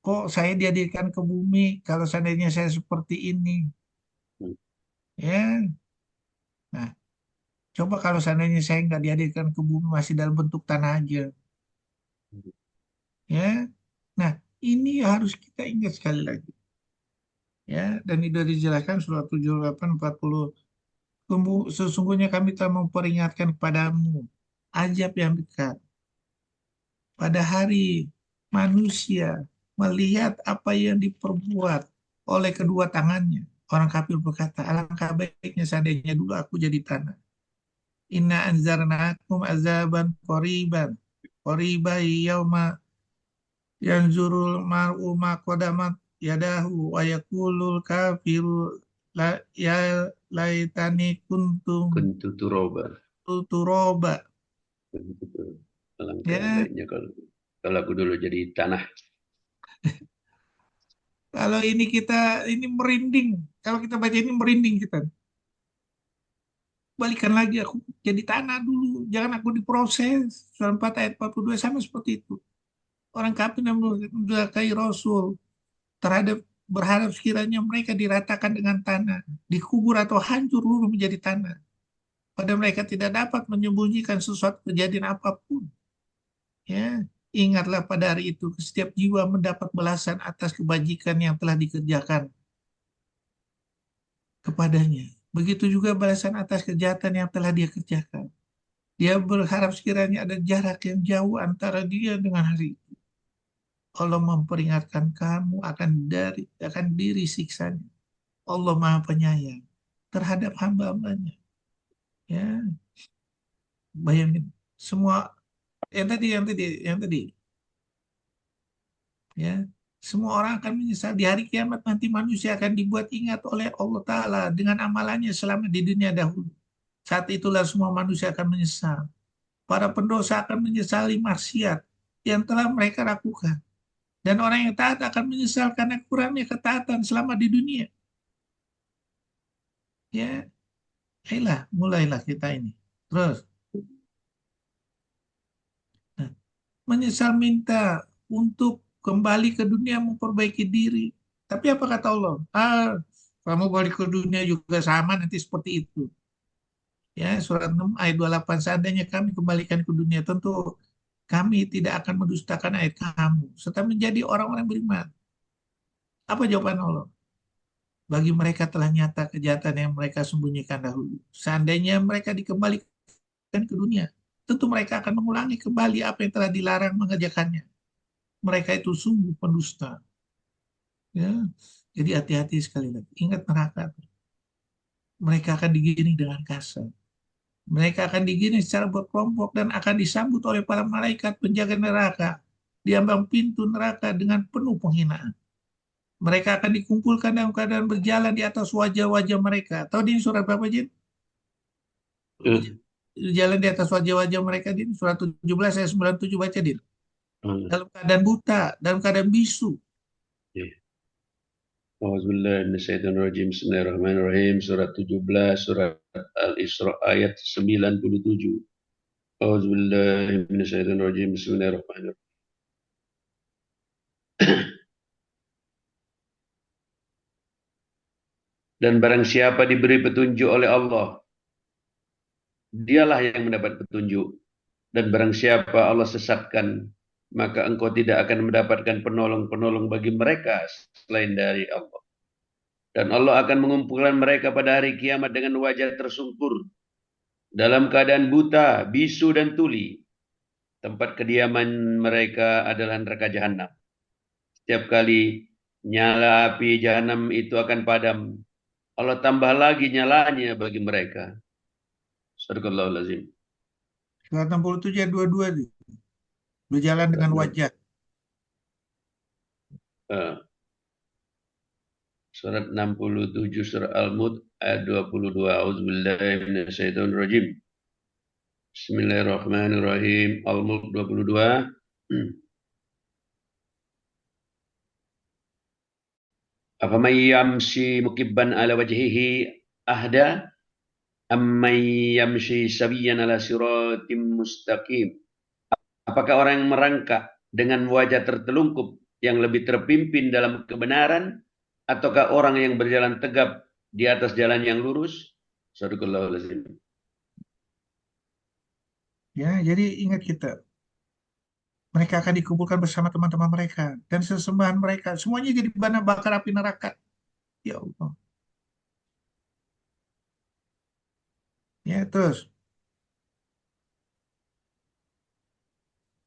Kok saya dihadirkan ke bumi kalau seandainya saya seperti ini? Ya, nah, coba kalau seandainya saya nggak dihadirkan ke bumi masih dalam bentuk tanah aja. Ya, nah ini harus kita ingat sekali lagi. Ya, dan itu dijelaskan surat 78 40. Sesungguhnya kami telah memperingatkan kepadamu azab yang dekat pada hari manusia melihat apa yang diperbuat oleh kedua tangannya. Orang kafir berkata, alangkah baiknya seandainya dulu aku jadi tanah. Inna anzarnakum azaban qoriban. Qoriba yauma yanzurul mar'u ma qadamat yadahu wa yaqulul kafiru la ya laitani kuntum Kuntu turoba. turoba. Alangkah Ya, baiknya kalau aku dulu jadi tanah. kalau ini kita ini merinding. Kalau kita baca ini merinding kita. Balikan lagi aku jadi tanah dulu. Jangan aku diproses. Surah 4 ayat 42 sama seperti itu. Orang kafir yang mendurhakai Rasul terhadap berharap sekiranya mereka diratakan dengan tanah, dikubur atau hancur dulu menjadi tanah. Pada mereka tidak dapat menyembunyikan sesuatu kejadian apapun. Ya, ingatlah pada hari itu setiap jiwa mendapat balasan atas kebajikan yang telah dikerjakan kepadanya. Begitu juga balasan atas kejahatan yang telah dia kerjakan. Dia berharap sekiranya ada jarak yang jauh antara dia dengan hari itu. Allah memperingatkan kamu akan diri siksanya. Allah Maha Penyayang terhadap hamba-hambanya. Ya, bayangin semua yang tadi, ya, semua orang akan menyesal di hari kiamat nanti manusia akan dibuat ingat oleh Allah Ta'ala dengan amalannya selama di dunia dahulu. Saat itulah semua manusia akan menyesal. Para pendosa akan menyesali maksiat yang telah mereka lakukan. Dan orang yang taat akan menyesal karena kurangnya ketaatan selama di dunia. Ya, ayolah, mulailah kita ini. Terus, nah, menyesal minta untuk kembali ke dunia memperbaiki diri. Tapi apa kata Allah? Kamu balik ke dunia juga sama nanti seperti itu. Ya, surat 6 ayat 28, seandainya kami kembalikan ke dunia, tentu kami tidak akan mendustakan ayat kamu, serta menjadi orang-orang beriman. Apa jawaban Allah? Bagi mereka telah nyata kejahatan yang mereka sembunyikan dahulu. Seandainya mereka dikembalikan ke dunia, tentu mereka akan mengulangi kembali apa yang telah dilarang mengerjakannya. Mereka itu sungguh pendusta. Ya. Jadi hati-hati sekali lagi. Ingat neraka. Mereka akan digiring dengan kasar. Mereka akan digiring secara berkelompok dan akan disambut oleh para malaikat penjaga neraka di ambang pintu neraka dengan penuh penghinaan. Mereka akan dikumpulkan dalam keadaan berjalan di atas wajah-wajah mereka. Tahu di surat berapa, Jin? Eh, Jalan di atas wajah-wajah mereka, Din. Surat 17 ayat 97, baca, Din. eh, Dalam keadaan buta, dalam keadaan bisu. eh. Auzubillahi minasyaitonirrajim. Bismillahirrahmanirrahim. Surat 17, surat Al-Isra ayat 97. Auzubillahi minasyaitonirrajim. Bismillahirrahmanirrahim. Dan barang siapa diberi petunjuk oleh Allah, dialah yang mendapat petunjuk. Dan barang siapa Allah sesatkan, maka engkau tidak akan mendapatkan penolong-penolong bagi mereka selain dari Allah. Dan Allah akan mengumpulkan mereka pada hari kiamat dengan wajah tersungkur, dalam keadaan buta, bisu, dan tuli. Tempat kediaman mereka adalah neraka jahanam. Setiap kali nyala api jahanam itu akan padam, Allah tambah lagi nyalanya bagi mereka. Sadaqallahul azim. Surat 67 ayat 22, Din. Berjalan dengan wajah. Surat 67 surah Al-Mulk ayat 22. Auzubillahi minasyaitonirrajim. Bismillahirrahmanirrahim. Al-Mulk 22. Afaman yamshi mukibban ala wajhihi ahda amman yamshi sawiyan ala siratim mustaqim. Apakah orang yang merangkak dengan wajah tertelungkup yang lebih terpimpin dalam kebenaran, ataukah orang yang berjalan tegap di atas jalan yang lurus? Sadaqallahul azim. Ya, jadi ingat kita. Mereka akan dikumpulkan bersama teman-teman mereka. Dan sesembahan mereka. Semuanya jadi bahan bakar api neraka. Ya Allah. Ya, terus.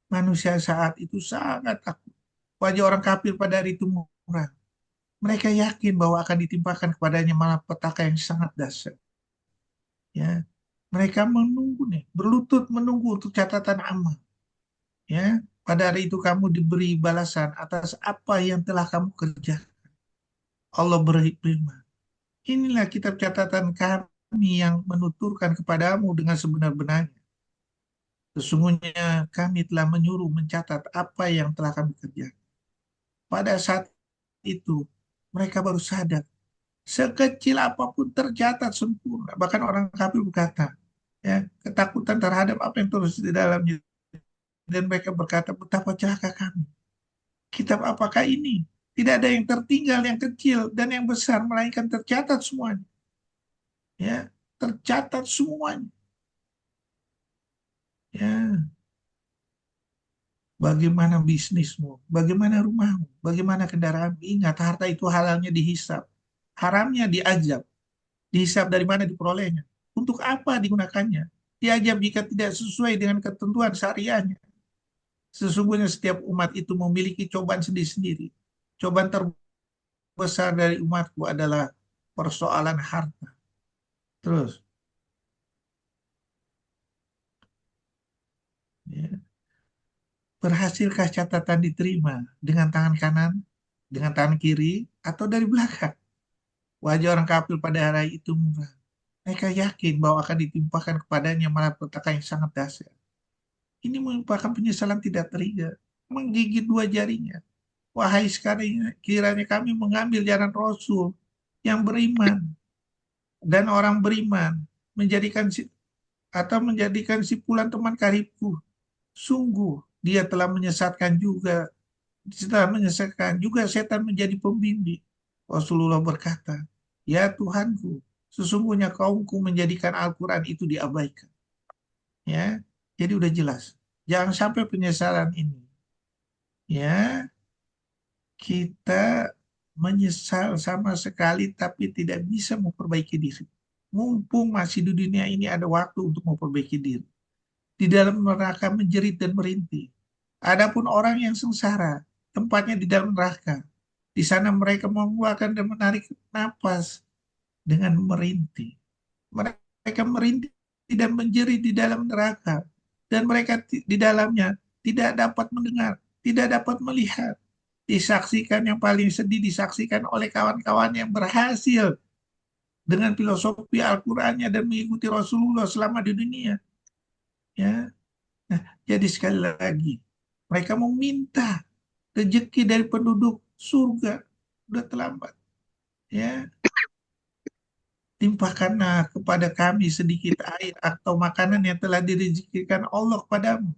Manusia saat itu sangat takut. Wajah orang kafir pada hari itu murah. Mereka yakin bahwa akan ditimpakan kepadanya malapetaka yang sangat dahsyat. Ya, mereka menunggu nih, berlutut menunggu untuk catatan amal. Ya, pada hari itu kamu diberi balasan atas apa yang telah kamu kerjakan. Allah berfirman, inilah kitab catatan kami yang menuturkan kepadamu dengan sebenar-benarnya. Sesungguhnya kami telah menyuruh mencatat apa yang telah kami kerjakan. Pada saat itu, mereka baru sadar. Sekecil apapun tercatat sempurna. Bahkan orang kafir berkata, ya, ketakutan terhadap apa yang terus di dalamnya. Dan mereka berkata, betapa celaka kami. Kitab apakah ini? Tidak ada yang tertinggal, yang kecil, dan yang besar. Melainkan tercatat semuanya. Ya, tercatat semuanya. Ya, bagaimana bisnismu, bagaimana rumahmu, bagaimana kendaraan. Ingat, harta itu halalnya dihisap. Haramnya diazab. Dihisap dari mana diperolehnya. Untuk apa digunakannya? Diazab jika tidak sesuai dengan ketentuan syariahnya. Sesungguhnya setiap umat itu memiliki cobaan sendiri-sendiri. Cobaan terbesar dari umatku adalah persoalan harta. Terus, ya, berhasilkah catatan diterima dengan tangan kanan, dengan tangan kiri, atau dari belakang? Wajah orang kafir pada hari itu murah. Mereka yakin bahwa akan ditimpakan kepadanya malapetaka yang sangat dahsyat. Ini merupakan penyesalan tidak teringat. Menggigit dua jarinya. Wahai sekali, kiranya kami mengambil jalan Rasul yang beriman. Dan orang beriman menjadikan sipulan teman karibku. Sungguh, dia telah menyesatkan juga. Setelah menyesatkan juga setan menjadi pembimbing. Rasulullah berkata, ya Tuhanku, sesungguhnya kaumku menjadikan Al-Quran itu diabaikan. Ya, jadi udah jelas. Jangan sampai penyesalan ini. Ya, kita menyesal sama sekali tapi tidak bisa memperbaiki diri. Mumpung masih di dunia ini ada waktu untuk memperbaiki diri. Di dalam neraka menjerit dan merintih. Adapun orang yang sengsara, tempatnya di dalam neraka. Di sana mereka mengeluarkan dan menarik napas dengan merintih. Mereka merintih dan menjerit di dalam neraka. Dan mereka di dalamnya tidak dapat mendengar, tidak dapat melihat. Disaksikan yang paling sedih, disaksikan oleh kawan-kawan yang berhasil dengan filosofi Al-Qur'annya dan mengikuti Rasulullah selama di dunia. Ya, nah, jadi sekali lagi, mereka meminta rezeki dari penduduk surga. Udah terlambat. Ya, timpahkanlah kepada kami sedikit air atau makanan yang telah direzekikan Allah kepadamu.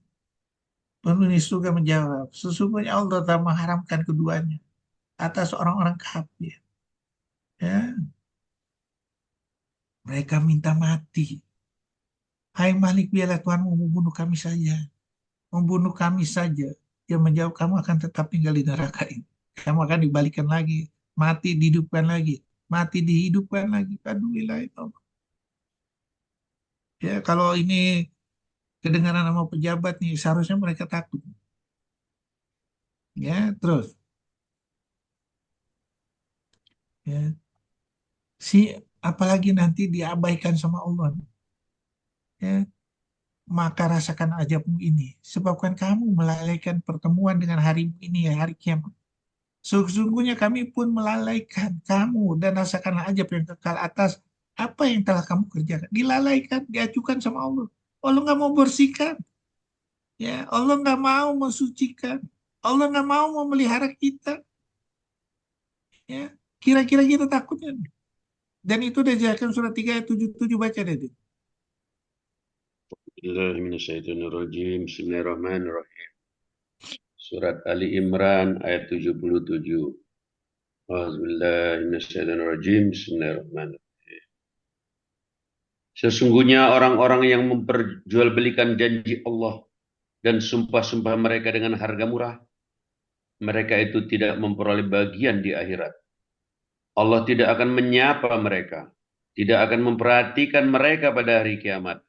Penghuni surga menjawab, sesungguhnya Allah telah mengharamkan keduanya atas orang-orang kafir. Ya, mereka minta mati. Hai Malik, biarlah Tuhanmu membunuh kami saja. Membunuh kami saja. Dia menjawab, kamu akan tetap tinggal di neraka ini. Kamu akan dibalikan lagi. Mati, dihidupkan lagi. Mati, dihidupkan lagi. Aduh, ilahi Allah. Ya, kalau ini kedengaran sama pejabat nih, seharusnya mereka takut. Ya, terus. Ya, apalagi nanti diabaikan sama Allah. Ya, maka rasakan azabmu ini. Sebabkan kamu melalaikan pertemuan dengan harimu ini, ya hari kiamat. Sesungguhnya kami pun melalaikan kamu dan rasakanlah azab yang kekal atas apa yang telah kamu kerjakan. Dilalaikan, diajukan sama Allah. Allah nggak mau bersihkan. Ya, Allah nggak mau mensucikan. Allah nggak mau memelihara kita. Ya, kira-kira kita takutnya. Dan itu dijelaskan surat 3 ayat 77, baca deh. Bismillahirrahmanirrahim. Surat Ali Imran ayat 77. Bismillahirrahmanirrahim. Sesungguhnya orang-orang yang memperjualbelikan janji Allah dan sumpah-sumpah mereka dengan harga murah, mereka itu tidak memperoleh bagian di akhirat. Allah tidak akan menyapa mereka, tidak akan memperhatikan mereka pada hari kiamat,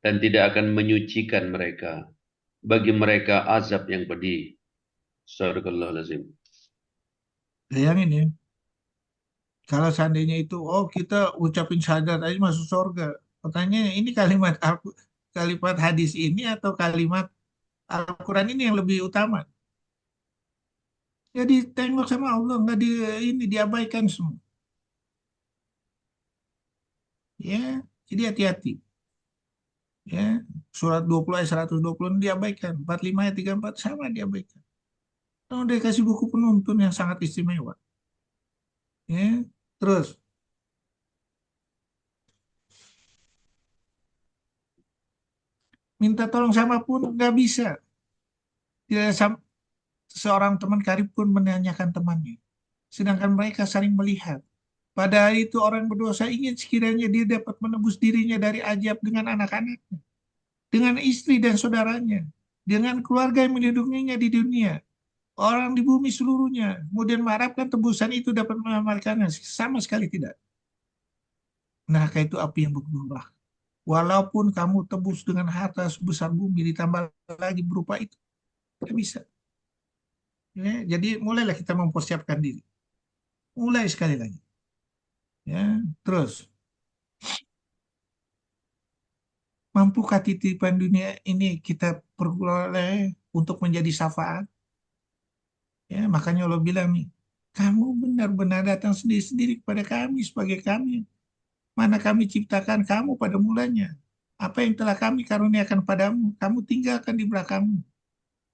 dan tidak akan menyucikan mereka. Bagi mereka azab yang pedih. Sadaqallahul-azim. Bayangin ya, kalau seandainya itu, oh kita ucapin syahadat aja masuk surga. Pertanyaannya, ini kalimat hadis ini atau kalimat Al-Quran ini yang lebih utama? Ya ditengok sama Allah, nggak ini diabaikan semua. Ya, jadi hati-hati. Ya, surat 20 ayat 120 ini diabaikan, 45 ayat 34 sama diabaikan. Nah, udah kasih buku penuntun yang sangat istimewa. Ya, terus minta tolong sama pun nggak bisa. Tidak seorang teman karib pun menanyakan temannya. Sedangkan mereka saling melihat. Pada hari itu orang berdosa ingin sekiranya dia dapat menebus dirinya dari azab dengan anak-anaknya, dengan istri dan saudaranya, dengan keluarga yang melindunginya di dunia, orang di bumi seluruhnya, kemudian mengharapkan tebusan itu dapat mengamalkannya. Sama sekali tidak. Neraka itu api yang bergelombang. Walaupun kamu tebus dengan harta sebesar bumi, ditambah lagi berupa itu, tidak bisa. Ya, jadi mulailah kita mempersiapkan diri. Mulai sekali lagi. Ya, terus mampukah titipan dunia ini kita peroleh untuk menjadi syafaat? Ya, makanya Allah bilang nih, kamu benar-benar datang sendiri-sendiri kepada kami sebagai kami. Mana kami ciptakan kamu pada mulanya. Apa yang telah kami karuniakan padamu, kamu tinggalkan di belakangmu.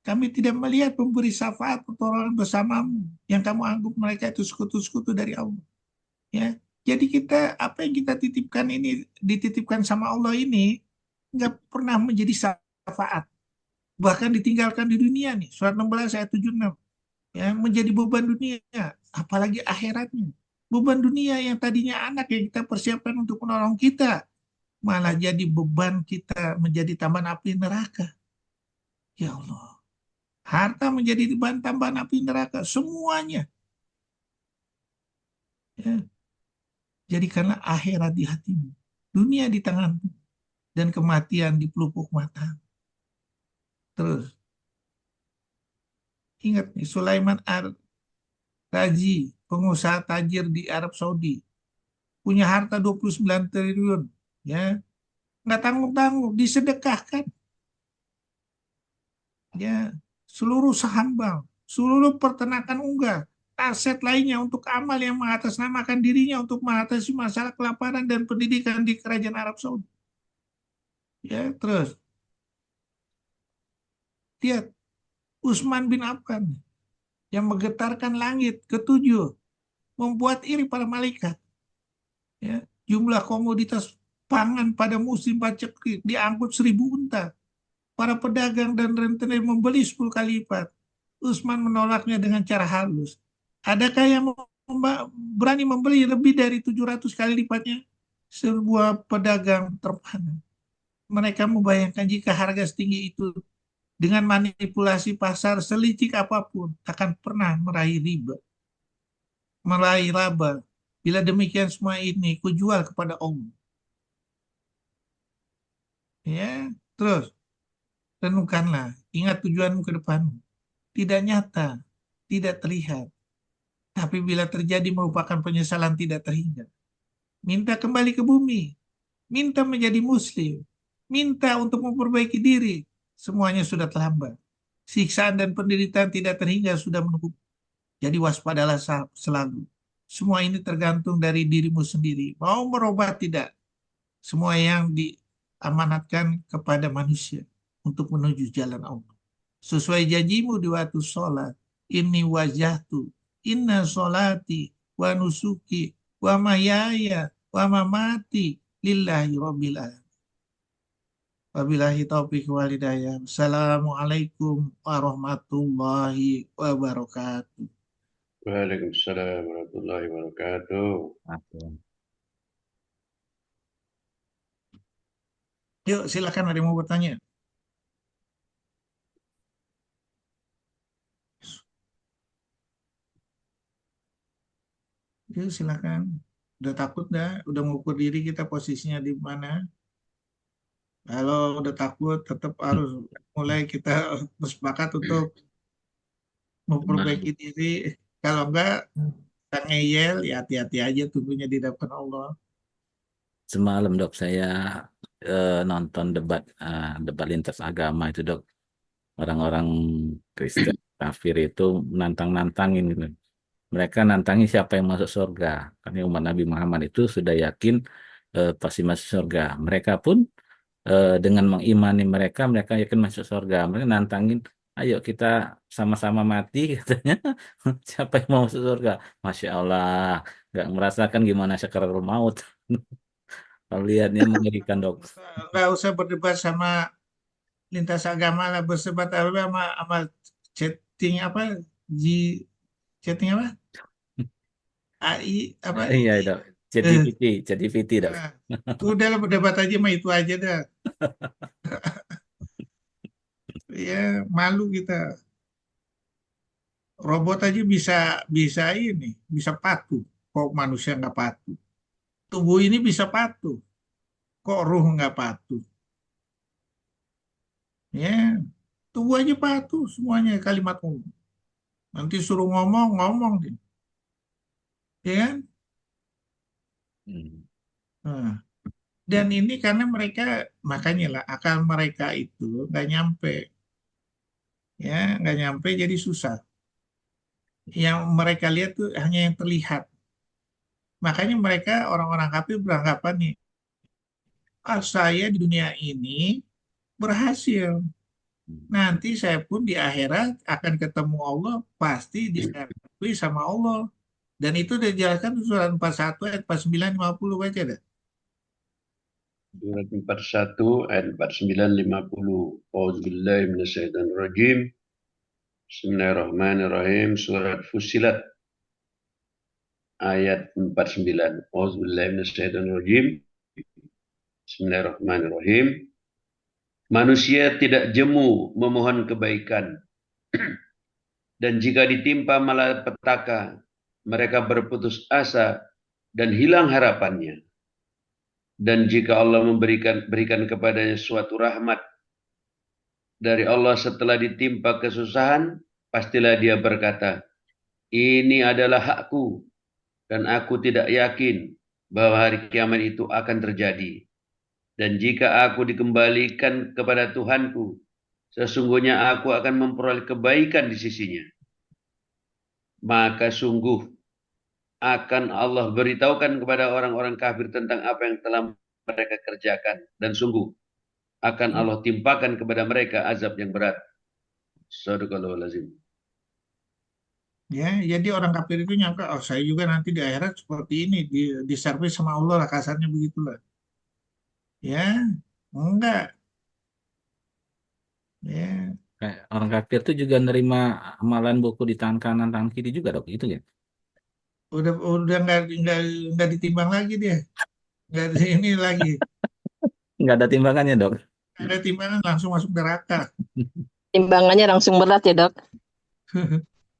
Kami tidak melihat pemberi syafaat pertolongan bersamamu, yang kamu anggap mereka itu sekutu-sekutu dari Allah. Ya, jadi kita apa yang kita titipkan ini dititipkan sama Allah ini nggak pernah menjadi syafaat, bahkan ditinggalkan di dunia nih. Surat 16 ayat 76, ya, menjadi beban dunia, apalagi akhiratnya. Beban dunia yang tadinya anak yang kita persiapkan untuk menolong kita, malah jadi beban kita menjadi tambahan api neraka. Ya Allah, harta menjadi tambahan api neraka, semuanya. Ya, jadikanlah akhirat di hatimu, dunia di tanganmu, dan kematian di pelupuk mata. Terus ingat nih, Sulaiman Ar-Raji, pengusaha tajir di Arab Saudi, punya harta 29 triliun, ya, nggak tanggung-tanggung, disedekahkan, ya, seluruh saham bank, seluruh peternakan unggas, aset lainnya untuk amal yang mengatasnamakan dirinya untuk mengatasi masalah kelaparan dan pendidikan di kerajaan Arab Saudi. Ya, terus lihat Utsman bin Affan yang menggetarkan langit ketujuh, membuat iri para malaikat. Ya, jumlah komoditas pangan pada musim paceklik diangkut 1.000 unta. Para pedagang dan rentenir membeli 10 kali lipat. Utsman menolaknya dengan cara halus. Adakah yang berani membeli lebih dari 700 kali lipatnya? Sebuah pedagang terpana. Mereka membayangkan jika harga setinggi itu dengan manipulasi pasar selicik apapun akan pernah meraih laba. Bila demikian semua ini kujual kepada Allah. Ya, terus renungkanlah, ingat tujuanmu ke depan. Tidak nyata, tidak terlihat. Tapi bila terjadi merupakan penyesalan tidak terhingga. Minta kembali ke bumi, minta menjadi muslim, minta untuk memperbaiki diri. Semuanya sudah terlambat. Siksaan dan penderitaan tidak terhingga sudah menunggu. Jadi waspadalah selalu. Semua ini tergantung dari dirimu sendiri. Mau merubah tidak? Semua yang diamanatkan kepada manusia untuk menuju jalan Allah. Sesuai janjimu di waktu sholat. Inni wajahtu, inna sholati, wa nusuki, wa mahyaya, wa mamati, lillahi rabbil alamin. Wabillahi taufiq walhidayah. Assalamualaikum warahmatullahi wabarakatuh. Waalaikumsalam warahmatullahi wabarakatuh. Amin. Yuk, silakan ada yang mau bertanya. Yuk, silakan. Udah takut dah? Udah mengukur diri kita posisinya di mana? Kalau udah takut, tetap harus mulai kita bersepakat untuk memperbaiki diri. Kalau enggak, kita ngeyel, ya hati-hati aja tunggunya di depan Allah. Semalam dok saya nonton debat lintas agama itu dok, orang-orang Kristen kafir itu menantang-nantangin gitu. Mereka nantangi siapa yang masuk surga. Karena umat Nabi Muhammad itu sudah yakin pasti masuk surga. Mereka pun dengan mengimani mereka yakin masuk surga. Mereka nantangin, ayo kita sama-sama mati katanya. Siapa yang mau masuk surga? Masya Allah, nggak merasakan gimana sakaratul maut. Kalau lihatnya mengerikan dok. Enggak usah berdebat sama lintas agama lah, bersebat apa sama chatting apa, G, chatting apa? AI apa? Iya dok, Eh, ChatGPT dok. nah, udah lah berdebat aja mah itu aja dah. Ya malu kita. Robot aja bisa bisa ini, bisa patuh. Kok manusia nggak patuh? Tubuh ini bisa patuh. Kok ruh nggak patuh? Ya, tubuh aja patuh semuanya kalimat Allah. Nanti suruh ngomong, ngomong deh. Ya kan? Hmm. Nah, dan ini karena mereka, makanya lah akal mereka itu nggak nyampe. Ya, nggak nyampe jadi susah. Yang mereka lihat tuh hanya yang terlihat. Makanya mereka orang-orang kafir beranggapan nih, ah saya di dunia ini berhasil. Nanti saya pun di akhirat akan ketemu Allah, pasti disertai sama Allah. Dan itu dijelaskan di surat 41 ayat 49 50 baca dah. Surat 41 ayat 49 50. Auzubillahi minasyaitonir rajim. Bismillahirrahmanirrahim. Surat Fussilat ayat 49. Auzubillahi minasyaitonir rajim. Bismillahirrahmanirrahim. Manusia tidak jemu memohon kebaikan. Dan jika ditimpa malapetaka, mereka berputus asa dan hilang harapannya. Dan jika Allah berikan kepadanya suatu rahmat dari Allah setelah ditimpa kesusahan, pastilah dia berkata, ini adalah hakku, dan aku tidak yakin bahwa hari kiamat itu akan terjadi. Dan jika aku dikembalikan kepada Tuhanku, sesungguhnya aku akan memperoleh kebaikan di sisinya. Maka sungguh akan Allah beritahukan kepada orang-orang kafir tentang apa yang telah mereka kerjakan. Dan sungguh akan Allah timpakan kepada mereka azab yang berat. Sadaqallahul lazim. Ya, jadi orang kafir itu nyangka, oh saya juga nanti di akhirat seperti ini, diservis sama Allah lah, kasarnya begitulah. Ya, enggak. Ya, Kayak orang kafir tuh juga nerima amalan buku di tangan kanan, tangan kiri juga dok, itu ya? udah nggak ditimbang lagi dia, nggak di ini lagi, Nggak ada timbangannya dok. nggak ada timbangan, langsung masuk neraka. Timbangannya langsung berat ya, Dok.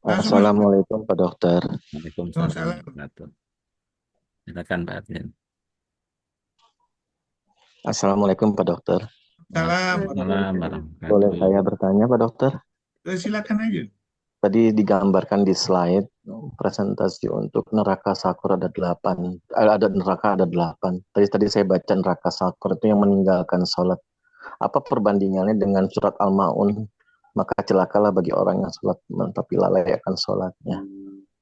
Langsung masuk. Assalamualaikum Pak Dokter. Waalaikumsalam Waalaikumsalam. warahmatullahi wabarakatuh. Silakan Pak Adrian. Assalamualaikum Pak Dokter. Salam. Waalaikumsalam Boleh warahmatullahi saya bertanya Pak Dokter? Silakan aja. Tadi digambarkan di slide presentasi untuk neraka Sakor ada 8. Ada neraka ada 8. Tadi saya baca neraka Sakor itu yang meninggalkan sholat. Apa perbandingannya dengan surat Al-Maun? Maka celakalah bagi orang yang sholat tapi lalai akan sholatnya.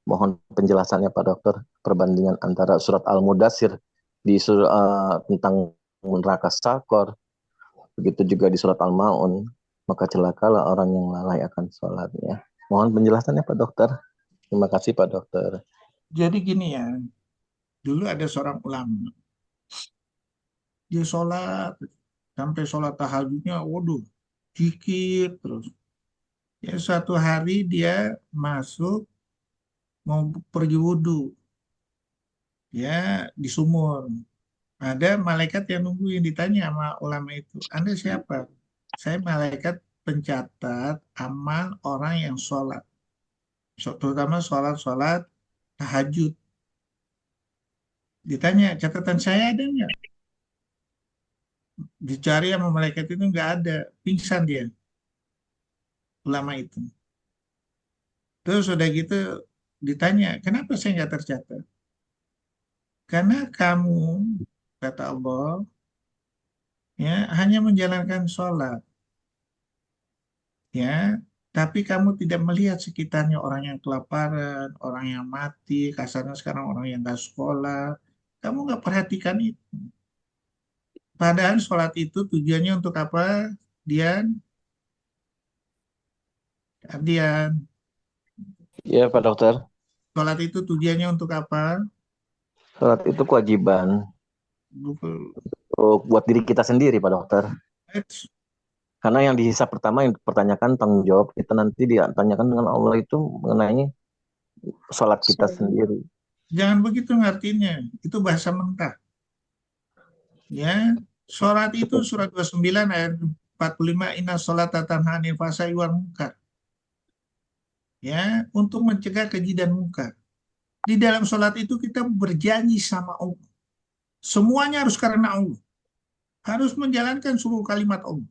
Mohon penjelasannya Pak Dokter. Perbandingan antara surat Al-Mudassir di tentang neraka Sakor, begitu juga di surat Al-Maun, maka celakalah orang yang lalai akan sholatnya. Mohon penjelasannya Pak Dokter. Terima kasih Pak Dokter. Jadi gini ya, dulu ada seorang ulama, dia sholat sampai sholat tahajudnya, waduh, zikir terus. Ya suatu hari dia masuk mau pergi wudhu, ya di sumur. Ada malaikat yang nungguin, ditanya sama ulama itu, Anda siapa? Saya malaikat pencatat amal orang yang sholat, terutama sholat tahajud. Ditanya, catatan saya ada nggak? Dicari sama malaikat itu nggak ada, pingsan dia, ulama itu. Terus udah gitu ditanya, kenapa saya nggak tercatat? Karena kamu, kata Allah, ya hanya menjalankan sholat, ya, tapi kamu tidak melihat sekitarnya orang yang kelaparan, orang yang mati, kasarnya sekarang orang yang nggak sekolah, kamu nggak perhatikan itu. Padahal sholat itu tujuannya untuk apa, Dian? Dian, Iya Pak Dokter. sholat itu tujuannya untuk apa? Sholat itu kewajiban Bukan. buat diri kita sendiri Pak Dokter. Karena yang dihisab pertama yang dipertanyakan tanggung jawab kita nanti ditanyakan dengan Allah itu mengenai sholat kita sendiri. Jangan begitu ngartinya, itu bahasa mentah. Ya, sholat itu surat 29 ayat 45, inna sholata tanha 'anil fahsya'i wal munkar. Ya, untuk mencegah keji dan munkar. Di dalam sholat itu kita berjanji sama Allah. Semuanya harus karena Allah. Harus menjalankan seluruh kalimat Allah.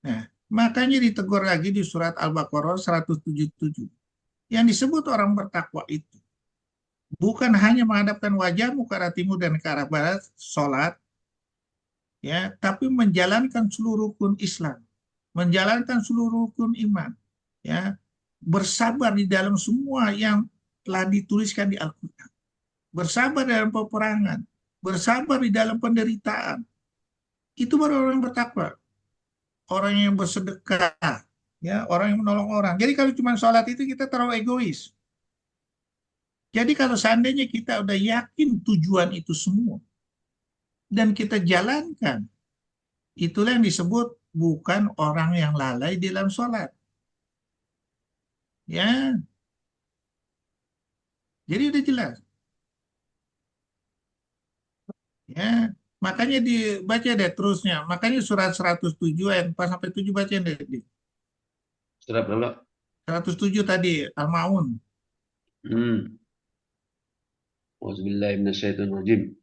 Nah, makanya ditegur lagi di surat Al-Baqarah 177. Yang disebut orang bertakwa itu bukan hanya menghadapkan wajahmu ke arah timur dan ke arah barat, sholat, ya, tapi menjalankan seluruh rukun Islam, menjalankan seluruh rukun iman, ya, bersabar di dalam semua yang telah dituliskan di Al-Quran, bersabar dalam peperangan, bersabar di dalam penderitaan. Itu baru orang bertakwa, orang yang bersedekah, ya, orang yang menolong orang. Jadi kalau cuma sholat itu kita terlalu egois. Jadi kalau seandainya kita udah yakin tujuan itu semua dan kita jalankan, itulah yang disebut bukan orang yang lalai di dalam sholat. Ya, jadi udah jelas. Ya, makanya dibaca deh terusnya. Makanya surat 107 ayat 4 sampai 7 baca deh. Surat berapa? 107 tadi Al-Maun. Auzubillahi minasyaitonirrajim.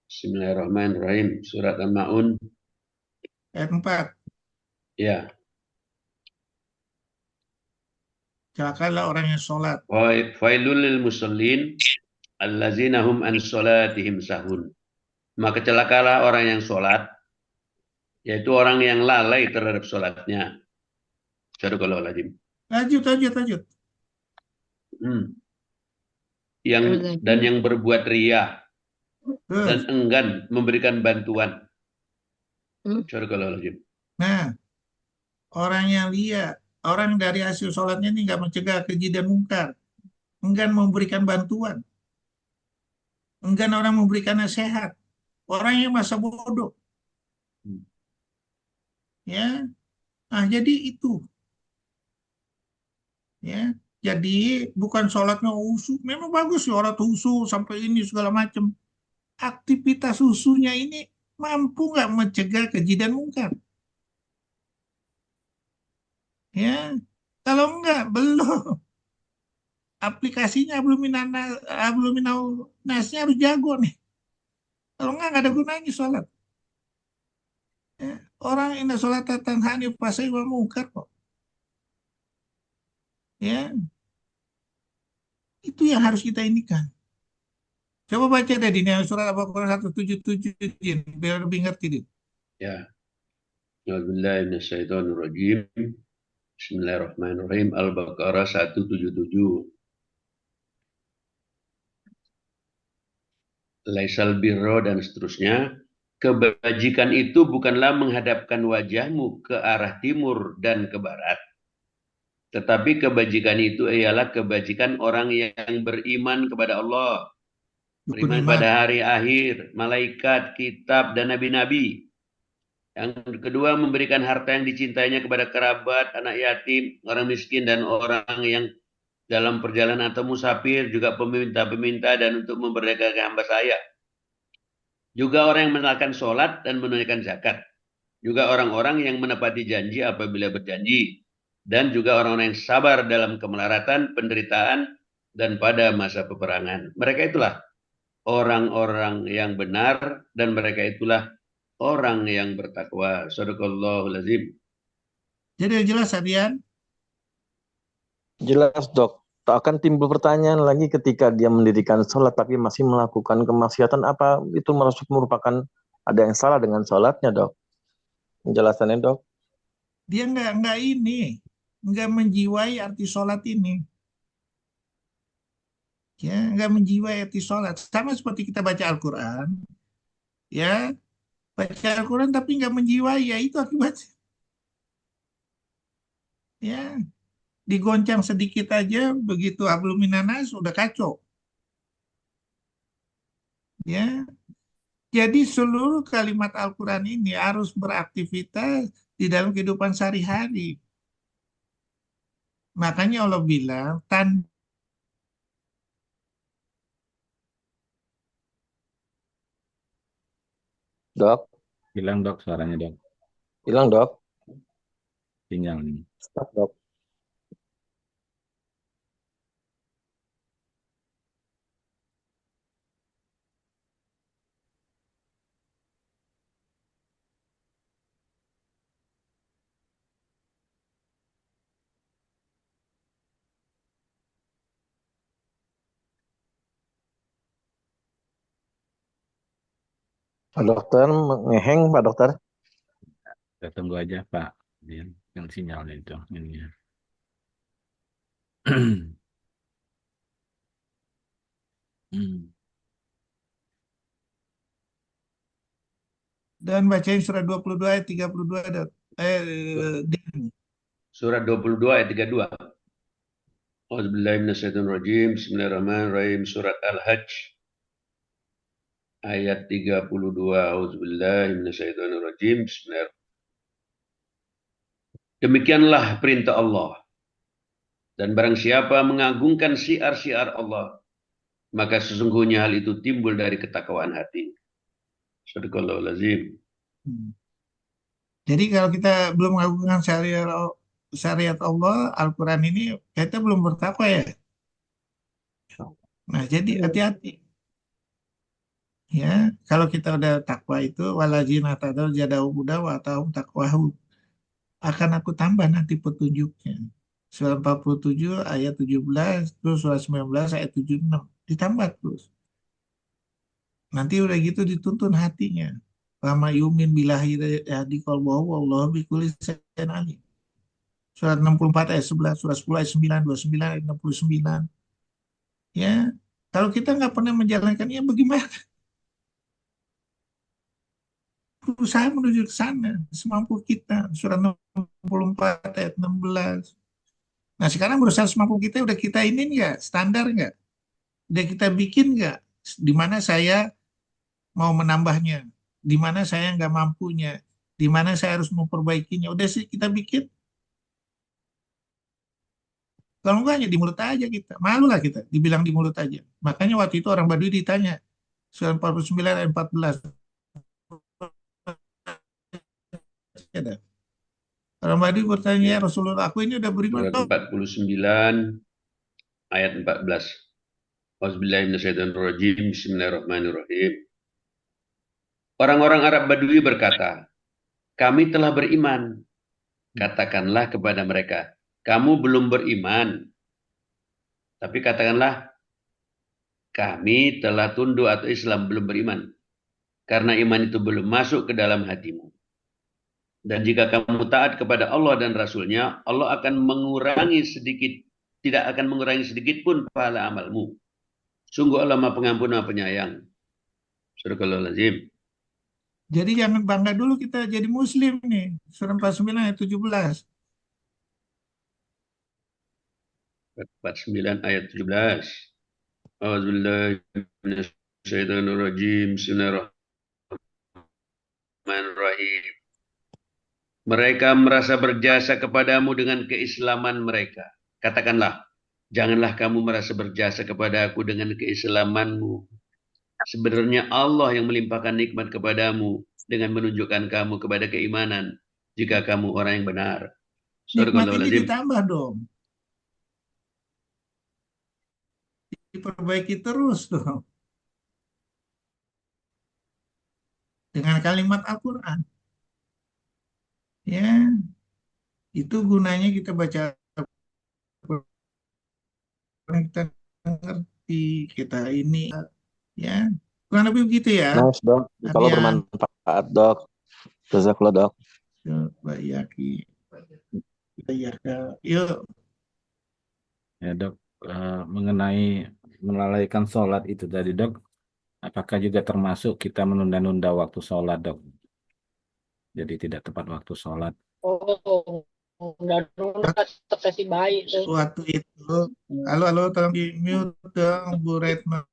Bismillahirrahmanirrahim. Surat Al-Maun. Ayat 4. Ya. Celakalah orang yang sholat. Failul lil musallin allazina hum an sholatihim sahun. Maka celakalah orang yang sholat, yaitu orang yang lalai terhadap sholatnya. Sadaqallahul-azim. Lanjut. Dan yang berbuat riya dan Terus. enggan memberikan bantuan. Sadaqallahul-azim. Nah, orang yang lihat, orang dari hasil sholatnya ini nggak mencegah keji dan mungkar, enggan memberikan bantuan, enggan orang memberikan nasihat, orang yang masa bodoh, ya. Nah, jadi itu, ya. Jadi bukan sholatnya husu, memang bagus sholat husu sampai ini segala macam. Aktivitas husunya ini mampu nggak mencegah keji dan mungkar? Ya, kalau enggak belum. Aplikasinya belum nasnya harus jago nih. Kalau nggak ada gunanya sholat. Ya, orang inna sholat tanha pasai wal munkar kok. Ya, itu yang harus kita inikan. Coba baca deh di surat Al-Baqarah 177 Jin, biar lebih ngerti deh. Ya. Auzubillahi minasyaitonirrajim. Bismillahirrahmanirrahim. Al-Baqarah 177. Laisal birro dan seterusnya. Kebajikan itu bukanlah menghadapkan wajahmu ke arah timur dan ke barat. Tetapi kebajikan itu ialah kebajikan orang yang beriman kepada Allah. Beriman pada hari akhir, malaikat, kitab, dan nabi-nabi. Yang kedua, memberikan harta yang dicintainya kepada kerabat, anak yatim, orang miskin, dan orang yang dalam perjalanan atau musafir, juga peminta-peminta, dan untuk memberdayakan hamba saya. Juga orang yang menunaikan sholat dan menunaikan zakat. Juga orang-orang yang menepati janji apabila berjanji. Dan juga orang-orang yang sabar dalam kemelaratan, penderitaan, dan pada masa peperangan. Mereka itulah orang-orang yang benar, dan mereka itulah orang yang bertakwa. Sadaqallahul azim. Jadi jelas, Adian? Jelas, Dok. Tak akan timbul pertanyaan lagi ketika dia mendirikan sholat tapi masih melakukan kemaksiatan, apa itu merupakan ada yang salah dengan sholatnya, Dok? Penjelasannya, Dok. Dia nggak menjiwai arti sholat ini. Ya, nggak menjiwai arti sholat. Sama seperti kita baca Al-Quran, ya, baca Al-Quran tapi nggak menjiwai, ya itu akibatnya. Ya, digoncang sedikit aja, begitu hablum minanas udah kacau. Ya, jadi seluruh kalimat Al-Quran ini harus beraktivitas di dalam kehidupan sehari-hari. Makanya Allah bilang, Dok, Hilang dok suaranya dok. hilang, Dok. Sinyal ini. Stop, Dok. Pak Dokter, ngeheng, Pak Dokter. Kita tunggu aja Pak. Ini yang sinyalnya itu. Ini. dan bacain surat 22 ayat 32 dan Surat 22 ayat 32. Auzubillahi minasyaitonirrajim. Bismillahirrahmanirrahim. Surat Al-Hajj ayat 32. Auzubillahi minasyaitonirrajim. Bismillahirrahmanirrahim. Demikianlah perintah Allah. Dan barang siapa mengagungkan syiar-syiar Allah, maka sesungguhnya hal itu timbul dari ketakwaan hati. Sadaqallahul azim. Jadi kalau kita belum mengagungkan syariat Allah, Al-Quran ini, kita belum bertakwa ya. Nah, jadi hati-hati. Ya, kalau kita udah takwa itu waladzina tadaw jadau huda wa atau takwahu, akan aku tambah nanti petunjuknya. Surah 47 ayat 17, terus surah 19 ayat 76 ditambah terus. Nanti udah gitu dituntun hatinya. Lama yumin bilahi yahdi qalbahu wallahu bikulli syai'in alim. Surat 64 ayat 11, surat 10 ayat 9, 29 ayat 69. Ya, kalau kita nggak pernah menjalankannya bagaimana? Berusaha menuju ke sana semampu kita. Surat 64 ayat 16. Nah, sekarang berusaha semampu kita, udah kita ini nggak? Standar nggak? Udah kita bikin nggak? Di mana saya mau menambahnya? Di mana saya nggak mampunya? Di mana saya harus memperbaikinya? Udah sih kita bikin. Kalau enggak hanya di mulut aja kita. Malu lah kita dibilang di mulut aja. Makanya waktu itu orang Baduy ditanya. Surah 49 ayat 14. Ada. Orang Baduy bertanya, ya Ya. Rasulullah, aku ini udah beriman. Surat 49 ayat 14. Auzubillahiminasyaitonirrajim. Bismillahirrahmanirrahim. Orang-orang Arab Badui berkata, kami telah beriman. Katakanlah kepada mereka, kamu belum beriman. Tapi katakanlah, kami telah tunduk atau Islam belum beriman. Karena iman itu belum masuk ke dalam hatimu. Dan jika kamu taat kepada Allah dan Rasulnya, Allah akan mengurangi sedikit, tidak akan mengurangi sedikit pun pahala amalmu. Sungguh Allah Maha Pengampun, Maha Penyayang. Surahul-Azim. Jadi jangan bangga dulu kita jadi muslim nih. Surah 49 ayat 17. 49 ayat 17. Auzubillahiminasyaitonirrajim. Bismillahirrahmanirrahim. Mereka merasa berjasa kepadamu dengan keislaman mereka. Katakanlah, janganlah kamu merasa berjasa kepada aku dengan keislamanmu. Sebenarnya Allah yang melimpahkan nikmat kepadamu dengan menunjukkan kamu kepada keimanan jika kamu orang yang benar. Nikmat ini Sadaqallahul-Azim. ditambah dong. Diperbaiki terus dong. Dengan kalimat Al-Quran. Ya, itu gunanya kita baca Al-Quran, kita ngerti, kita ini. Ya, kurang lebih begitu ya. Nice, Dok. Kalau Abian. bermanfaat, Dok. Jazakallah, Dok. Coba ya, yuk. Ya dok, mengenai melalaikan sholat itu tadi dok, apakah juga termasuk kita menunda-nunda waktu sholat dok? Jadi tidak tepat waktu sholat. Oh, nunda-nunda tetap kasih baik. Waktu itu, halo, tolong di mute dong, Bu Retno.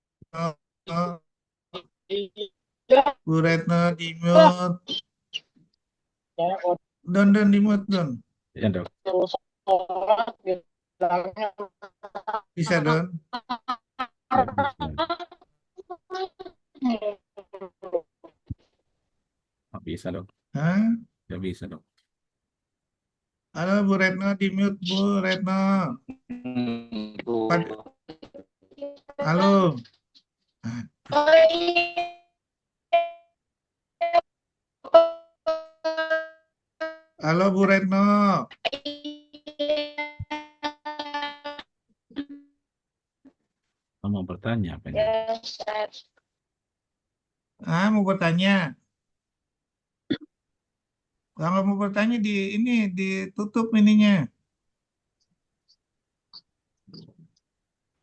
Bu Retno di mute. Don di mute, Don. Ya dok. Bisa, Don? Ya, bisa. Oh, bisa dok. Hah? Ya bisa dok. Halo, Bu Retno di mute, Bu Retno. Halo. Halo, Bu Retno. Mau bertanya apa ini? Mau bertanya. Kalau mau bertanya ini ditutup ininya.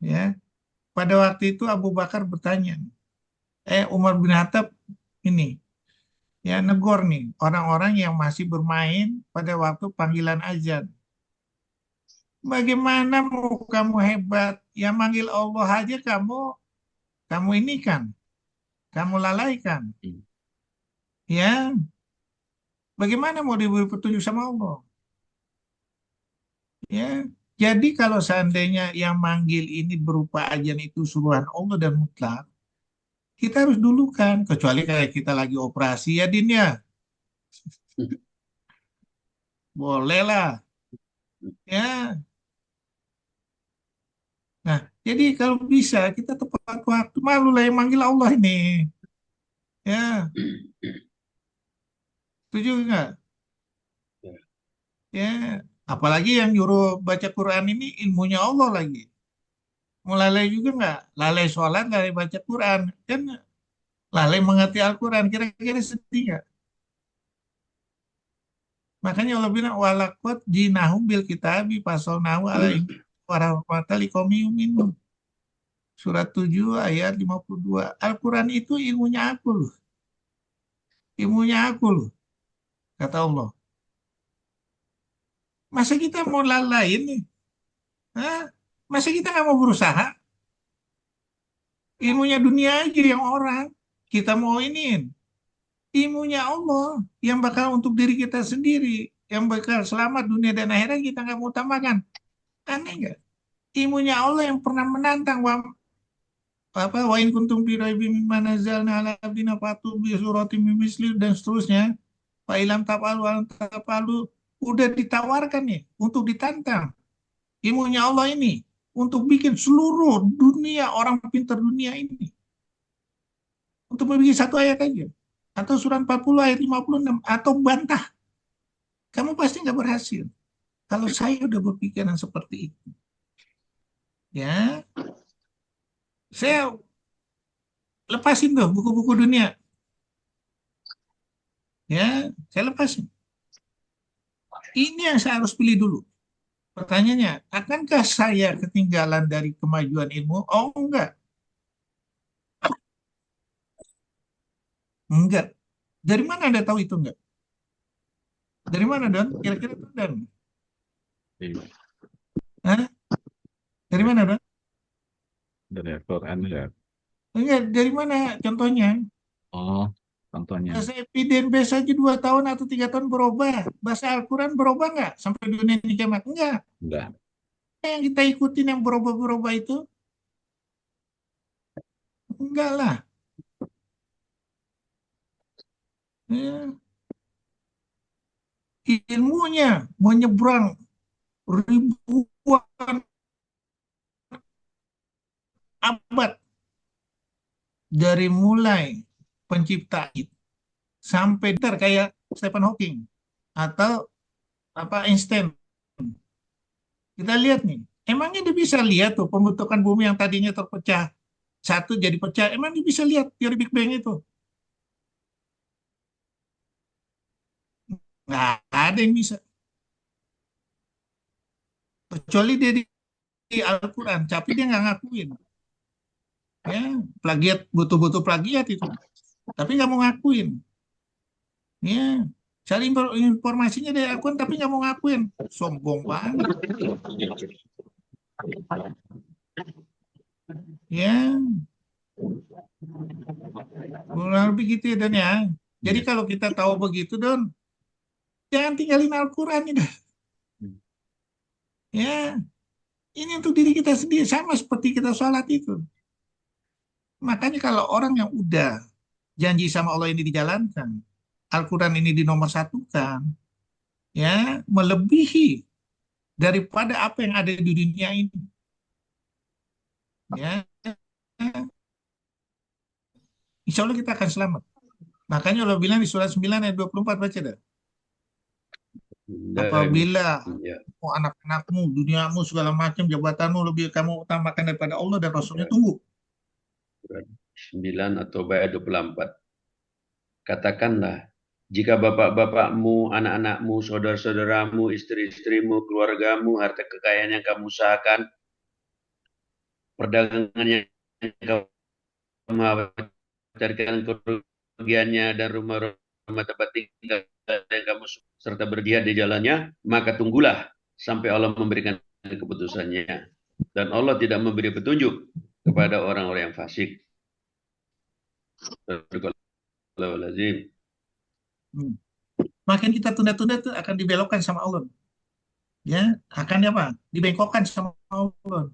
Ya. Pada waktu itu Abu Bakar bertanya. Umar bin Khattab ini ya negor nih orang-orang yang masih bermain pada waktu panggilan azan. Bagaimana mau kamu hebat? Yang manggil Allah aja kamu ini kan, kamu lalaikan. Ya, bagaimana mau diberi petunjuk sama Allah? Ya, jadi kalau seandainya yang manggil ini berupa ajan itu suruhan Allah dan mutlak, kita harus dulukan. Kecuali kayak kita lagi operasi ya, Din ya. Boleh lah. Ya. Nah, jadi kalau bisa kita tepat waktu. Malu lah yang manggil Allah ini. Ya, setuju nggak? Ya, apalagi yang nyuruh baca Quran ini ilmunya Allah lagi. Mau lalai juga nggak? Lalai sholat, lalai baca Quran. Kan lalai mengerti Al-Quran. Kira-kira sedih nggak? Makanya Allah bilang, walakot jinahum bil kitabi fasolnahu alaihim warahmatullahi yuminun. Surat 7 ayat 52. Al-Quran itu ilmunya aku loh. Ilmunya aku loh, kata Allah. Masa kita mau lalai nih? Hah? Masa kita nggak mau berusaha? Ilmunya dunia aja yang orang. Kita mau iniin. Ilmunya Allah yang bakal untuk diri kita sendiri. Yang bakal selamat dunia dan akhirat kita nggak mau tambahkan. Aneh nggak? Ilmunya Allah yang pernah menantang wa in kuntum fi raibin mimma nazzalna ala abdina fatu bi suratim min misli dan seterusnya. Fa ilam tafalu alam tafalu udah ditawarkan nih untuk ditantang. Ilmunya Allah ini untuk bikin seluruh dunia orang pintar dunia ini untuk memiliki satu ayat aja atau surat 40 ayat 56 atau bantah. Kamu pasti nggak berhasil. Kalau saya udah berpikiran seperti itu, ya, saya lepasin tuh buku-buku dunia. Ya, saya lepasin. Ini yang saya harus pilih dulu. Pertanyaannya, akankah saya ketinggalan dari kemajuan ilmu? Oh, enggak. Enggak. Dari mana Anda tahu itu enggak? Dari mana, Don? Kira-kira itu, Don? Iya. Hah? Dari mana, Don? Dari Al-Quran ya. Enggak, dari mana contohnya? Oh, contohnya. Bahasa Epiden biasa aja 2 tahun atau 3 tahun berubah. Bahasa Al-Quran berubah nggak sampai dunia ini kiamat? Enggak. Enggak. Yang kita ikutin yang berubah-berubah itu? Enggak lah. Ya. Ilmunya menyeberang ribuan abad dari mulai pencipta itu sampai kayak Stephen Hawking atau apa Einstein. Kita lihat nih, emangnya dia bisa lihat tuh pembentukan bumi yang tadinya terpecah satu jadi pecah. Emang dia bisa lihat teori Big Bang itu? Nggak ada yang bisa. Kecuali dia di Al-Quran, tapi dia nggak ngakuin. Ya, plagiat, butuh-butuh plagiat itu. Tapi nggak mau ngakuin. Ya, cari informasinya dari Al-Quran, tapi nggak mau ngakuin. Sombong banget. Ya, kurang lebih gitu ya, Don ya. Jadi kalau kita tahu begitu, Don, jangan tinggalin Al-Quran ini. Ya, ini untuk diri kita sendiri, sama seperti kita sholat itu. Makanya kalau orang yang udah janji sama Allah ini dijalankan, Al-Quran ini dinomorsatukan, ya, melebihi daripada apa yang ada di dunia ini. Ya, insya Allah kita akan selamat. Makanya Allah bilang di surat 9 ayat 24, baca dah. Apabila anak-anakmu, duniamu, segala macam, jabatanmu lebih kamu utamakan daripada Allah dan Rasulnya, tunggu. 9 atau ayat 24. Katakanlah, jika bapak-bapakmu, anak-anakmu, saudara-saudaramu, istri-istrimu, keluargamu, harta kekayaan yang kamu usahakan, perdagangan yang kamu carikan kerugiannya, dan rumah-rumah tempat tinggal yang kamu serta berjihad di jalannya, maka tunggulah sampai Allah memberikan keputusannya. Dan Allah tidak memberi petunjuk kepada orang-orang yang fasik. Makin kita tunda-tunda itu akan dibelokkan sama Allah. Ya, akan apa? Dibengkokkan sama Allah.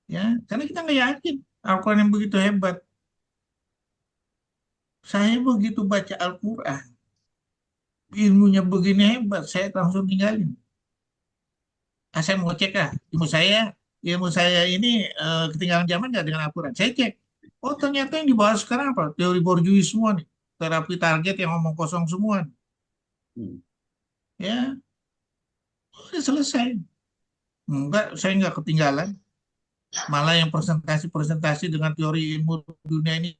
Ya, karena kita nggak yakin Al-Quran yang begitu hebat. Saya begitu baca Al-Quran, ilmunya begini hebat, saya langsung tinggalin. Saya mau cek ilmu saya ini ketinggalan zaman nggak dengan Al-Quran? Saya cek. Oh, ternyata yang dibahas sekarang apa? Teori Bourdieu semua nih. Terapi target yang ngomong kosong semua nih. Hmm. Ya, udah selesai. Enggak, saya enggak ketinggalan. Malah yang presentasi-presentasi dengan teori ilmu dunia ini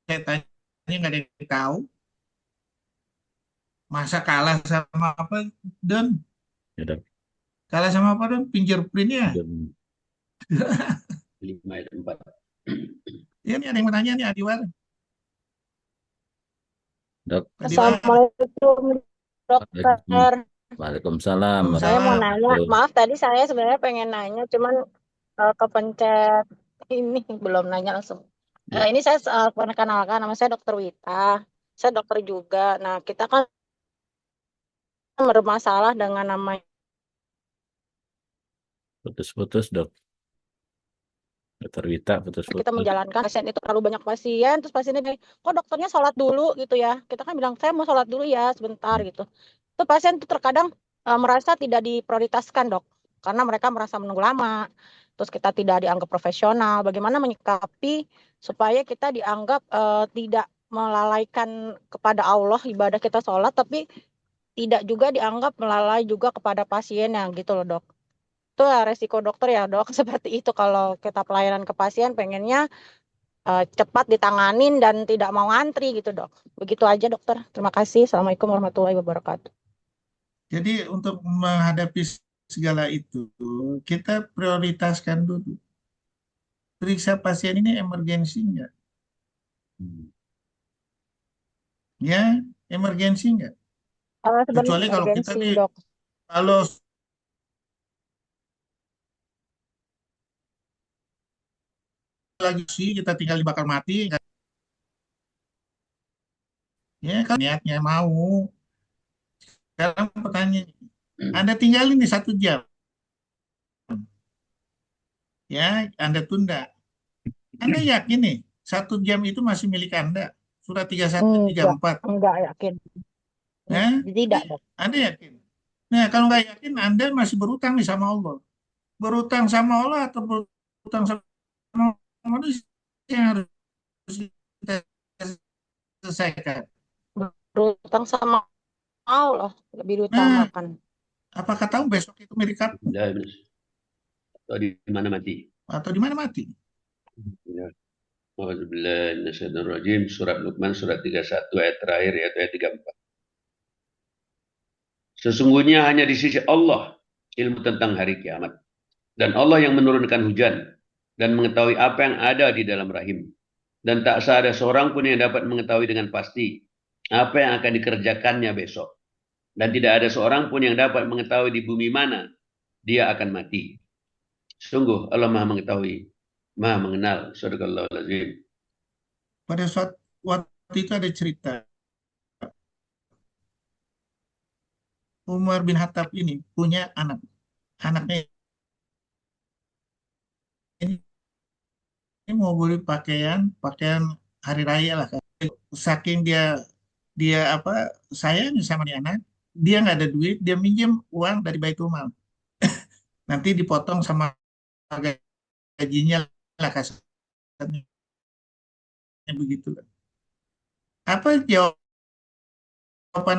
saya tanya nggak ada yang tahu. Masa kalah sama apa? Dan Ya, Dok. kalah sama apa? Dan fingerprintnya. Dan 5 ayat 4. Ya, ini ada yang bertanya nih, Adiwar. Dok, Adiwar. Assalamualaikum dokter. Waalaikumsalam. Saya mau Waalaikumsalam. nanya, maaf tadi saya sebenarnya pengen nanya, cuman kepencet ini belum nanya langsung. Ya. Ini saya perkenalkan, nama saya Dokter Wita. Saya dokter juga. Nah, kita kan bermasalah dengan namanya Putus-putus, Dok. Dokter Wita, putus-putus. kita menjalankan pasien itu terlalu banyak pasien, terus pasiennya bilang, kok dokternya sholat dulu gitu ya. Kita kan bilang, saya mau sholat dulu ya sebentar gitu. Itu pasien tuh terkadang merasa tidak diprioritaskan, Dok, karena mereka merasa menunggu lama. Terus kita tidak dianggap profesional. Bagaimana menyikapi supaya kita dianggap tidak melalaikan kepada Allah ibadah kita sholat, tapi tidak juga dianggap melalai juga kepada pasiennya gitu loh, Dok. Itu resiko dokter ya, Dok. Seperti itu kalau kita pelayanan ke pasien pengennya cepat ditanganin dan tidak mau ngantri gitu, Dok. Begitu aja, dokter. Terima kasih. Assalamualaikum warahmatullahi wabarakatuh. Jadi untuk menghadapi segala itu, kita prioritaskan dulu. Periksa pasien ini emergensi nggak? Ya, emergensi nggak? Kecuali Sebenarnya kalau kita emergensi, nih, Dok. kalau lagi sih kita tinggal dibakar mati, ya kan niatnya mau. Sekarang pertanyaan, Anda tinggal ini 1 jam, ya Anda tunda. Anda yakin nih 1 jam itu masih milik Anda? Surat 3134. Enggak yakin. Nah, Tidak, Dok. Anda yakin? Nah, kalau nggak yakin, Anda masih berutang nih sama Allah. Berutang sama Allah atau berutang sama manusia yang harus kita selesaikan. Berutang sama Allah lebih Nah, diutamakan. apakah tahu besok itu milik kamu Atau di mana mati? atau di mana mati? Ya. Alhamdulillah, Rajim, surat Luqman, surat 31 ayat terakhir, yaitu ayat 34. Sesungguhnya hanya di sisi Allah ilmu tentang hari kiamat. Dan Allah yang menurunkan hujan dan mengetahui apa yang ada di dalam rahim. Dan tak ada seorang pun yang dapat mengetahui dengan pasti apa yang akan dikerjakannya besok. Dan tidak ada seorang pun yang dapat mengetahui di bumi mana dia akan mati. Sungguh Allah Maha mengetahui, Maha mengenal. Sadaqallahul azim. Pada saat waktu itu ada cerita Umar bin Khattab ini punya anak. Anaknya ini mau beli pakaian hari raya lah. Saking dia apa sayang sama dia anak, dia nggak ada duit, dia minjem uang dari Baitul Mal. Nanti dipotong sama gajinya lah kasarnya begitu. Apa jawaban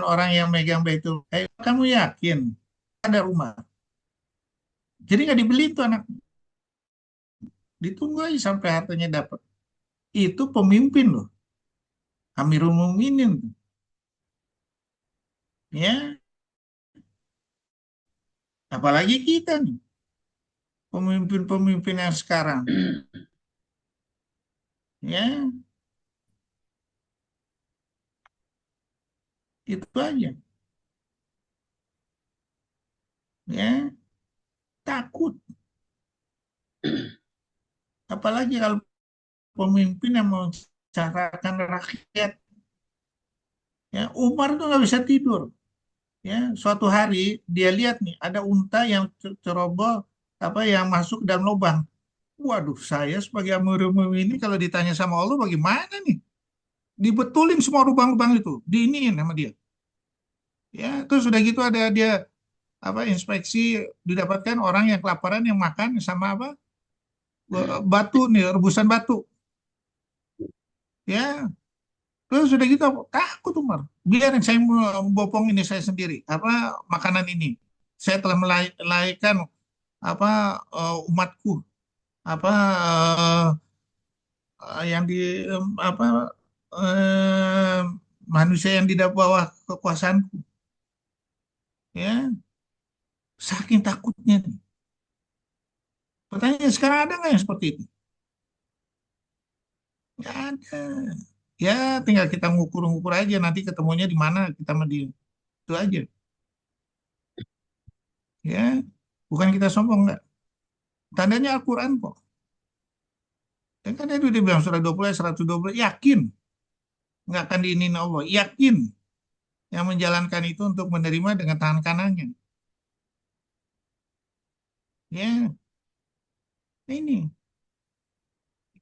orang yang megang Baitul? Kamu yakin ada rumah? Jadi nggak dibeli tuh anak. Ditunggu aja sampai hartanya dapat. Itu pemimpin loh. Amirul Mukminin. Ya, apalagi kita nih. Pemimpin-pemimpin yang sekarang. Ya, itu aja. Ya, takut. Apalagi kalau pemimpin yang mencarahkan rakyat. Ya, Umar tuh nggak bisa tidur. Ya, suatu hari dia lihat nih ada unta yang ceroboh apa yang masuk dalam lubang. Waduh, saya sebagai Amirul Mukminin kalau ditanya sama Allah bagaimana nih? Dibetulin semua lubang-lubang itu, diiniin sama dia. Ya, terus sudah gitu ada dia apa inspeksi didapatkan orang yang kelaparan yang makan sama apa batu nih rebusan batu. Ya, terus sudah gitu takut Umar. Biar saya membopong ini saya sendiri. Apa makanan ini? Saya telah melahirkan umatku apa yang di apa eh, manusia yang di bawah kekuasaanku ya saking takutnya nih. Pertanyaan sekarang ada nggak yang seperti itu? Nggak ada. Ya tinggal kita ngukur-ngukur aja nanti ketemunya di mana kita mau di itu aja ya bukan kita sombong nggak tandanya Al-Quran kok dan kan itu dia bilang surah 20 ayat 120 yakin nggak akan diinin Allah yakin yang menjalankan itu untuk menerima dengan tangan kanannya ya ini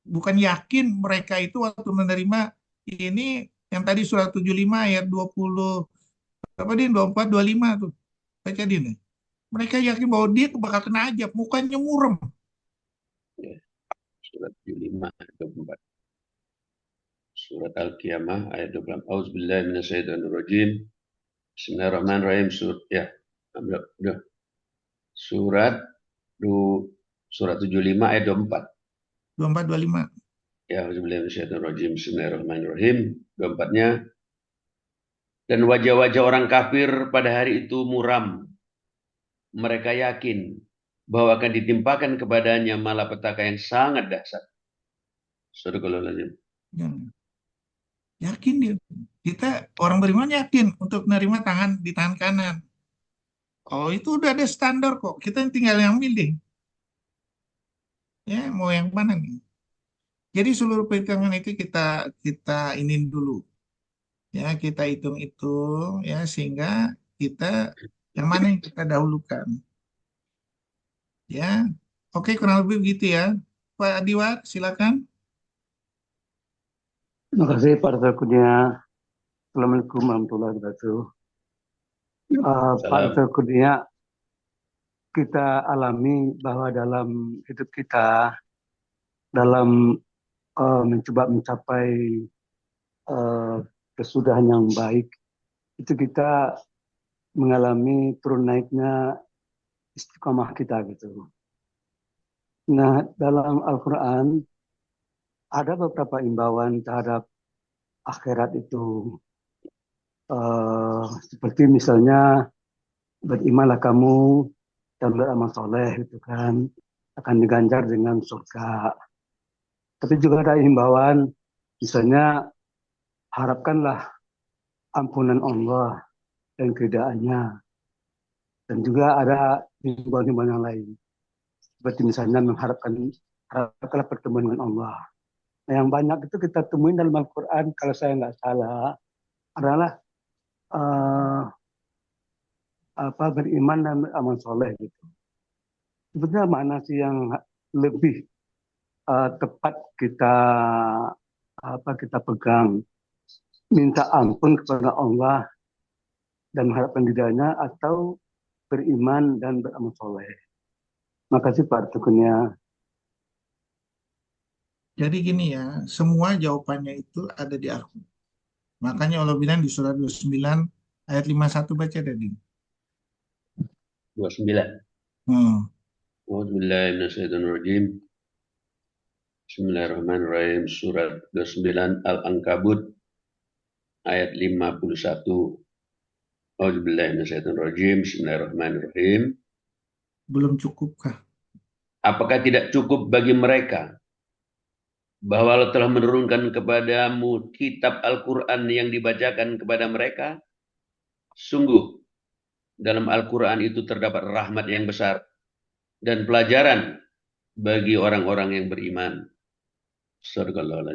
bukan yakin mereka itu waktu menerima ini yang tadi surat 75 ayat 20 apa dia 24 25 tuh baca dia nih. Mereka yakin bahwa dia bakal kena ajab mukanya murem. Ya, surat 75 ayat 24. Surat Al-Qiyamah ayat 24. Auzubillahi minasyaitonirrajim. Bismillahirrahmanirrahim. Udah. Surat surat 75 ayat 24. 24 25. Ya, auzubillahi minasyaitonirrajim. Bismillahirrahmanirrahim. 24-nya. Dan wajah-wajah orang kafir pada hari itu muram. Mereka yakin bahwa akan ditimpakan kepadanya malapetaka yang sangat dahsyat. Sadaqallahul Ya. Yakin dia. Kita orang beriman yakin untuk menerima di tangan kanan. Oh itu udah ada standar kok. Kita tinggal yang milih. Ya mau yang mana nih? Jadi seluruh perhitungan itu kita ini dulu. Ya kita hitung-hitung ya sehingga kita yang mana yang kita dahulukan. Ya, oke kurang lebih begitu ya. Pak Adiwar, silakan. Terima kasih Pak Dr. Kurnia. Assalamualaikum warahmatullahi wabarakatuh. Pak Dr. Kurnia, kita alami bahwa dalam hidup kita, dalam mencoba mencapai kesudahan yang baik, itu kita mengalami turun naiknya istiqomah kita gitu. Nah, dalam Al-Quran ada beberapa imbauan terhadap akhirat itu. Seperti misalnya berimanlah kamu dan beramal soleh gitu kan akan diganjar dengan surga. Tapi juga ada himbauan misalnya harapkanlah ampunan Allah dan keridhaannya. Dan juga ada himbauan-himbauan yang lain. Seperti misalnya harapkanlah pertemuan dengan Allah. Nah, yang banyak itu kita temuin dalam Al-Quran kalau saya nggak salah adalah beriman dan beramal soleh gitu. Sebetulnya mana sih yang lebih tepat kita pegang, minta ampun kepada Allah dan mengharapkan ridhanya atau beriman dan beramal soleh. Makasih Pak Tukunnya. Jadi gini ya, semua jawabannya itu ada di Al-Quran. Makanya Allah bilang di surat 29 ayat 51 baca tadi. 29. Auzubillahi minasyaitonirrajim. Bismillahirrahmanirrahim. Surat 29 Al-Ankabut ayat 51. Auzubillahi minasyaitonirrajim. Bismillahirrahmanirrahim. Belum cukupkah? Apakah tidak cukup bagi mereka bahwa Allah telah menurunkan kepadamu kitab Al-Quran yang dibacakan kepada mereka? Sungguh, dalam Al-Quran itu terdapat rahmat yang besar dan pelajaran bagi orang-orang yang beriman. Sadaqallahul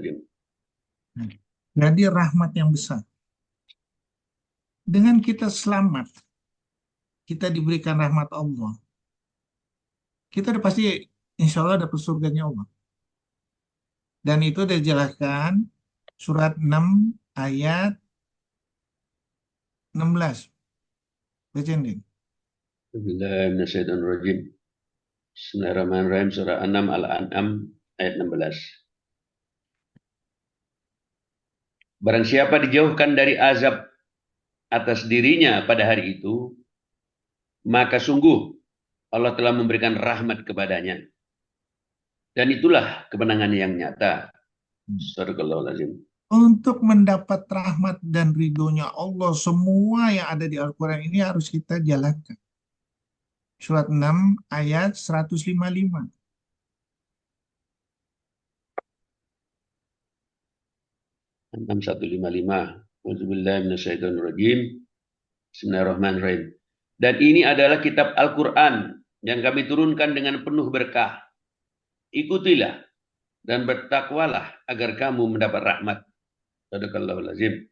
Jadi rahmat yang besar. Dengan kita selamat, kita diberikan rahmat Allah. Kita udah pasti insya Allah dapat surganya Allah. Dan itu dijelaskan surat 6 ayat 16. Bacain deh. Bismillahirrahmanirrahim. Surah 6 Al-An'am ayat 16. Barang siapa dijauhkan dari azab atas dirinya pada hari itu, maka sungguh Allah telah memberikan rahmat kepadanya. Dan itulah kemenangan yang nyata. Sadaqallahul azim. Untuk mendapat rahmat dan ridhonya Allah, semua yang ada di Al-Quran ini harus kita jalankan. Surat 6 ayat 155. Enam 155. Auzubillahi minasyaitonirrajim. Bismillahirrahmanirrahim. Dan ini adalah kitab Al-Quran yang kami turunkan dengan penuh berkah. Ikutilah dan bertakwalah agar kamu mendapat rahmat. Sadaqallahul azim.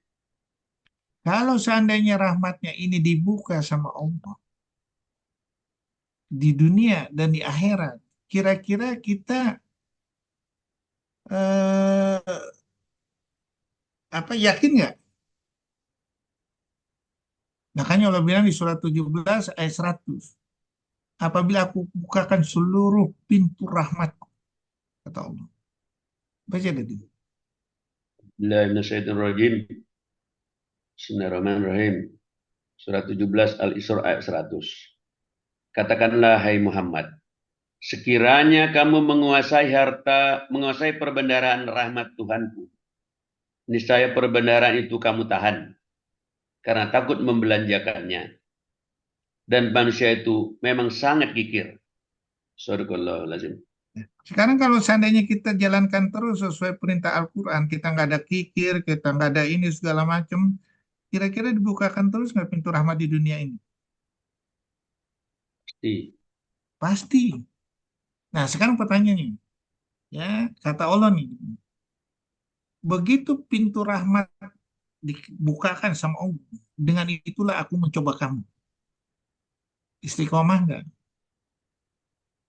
Kalau seandainya rahmatnya ini dibuka sama Allah di dunia dan di akhirat, kira-kira kita yakin nggak? Makanya Allah bilang di surat 17 ayat 100. Apabila aku bukakan seluruh pintu rahmatku, kata Allah. Baca tadi. Bismillahirrahmanirrahim. Surat 17 Al-Isra ayat 100. Katakanlah hai Muhammad, sekiranya kamu menguasai harta, menguasai perbendaharaan rahmat Tuhanku, niscaya perbendaharaan itu kamu tahan karena takut membelanjakannya. Dan manusia itu memang sangat kikir. Sadaqallahul azim. Sekarang kalau seandainya kita jalankan terus sesuai perintah Al-Quran, kita nggak ada kikir, kita nggak ada ini segala macam, kira-kira dibukakan terus nggak pintu rahmat di dunia ini? Pasti. Nah, sekarang pertanyaannya, ya kata Allah nih, begitu pintu rahmat dibukakan sama Allah, dengan itulah aku mencoba kamu. Istiqomah nggak?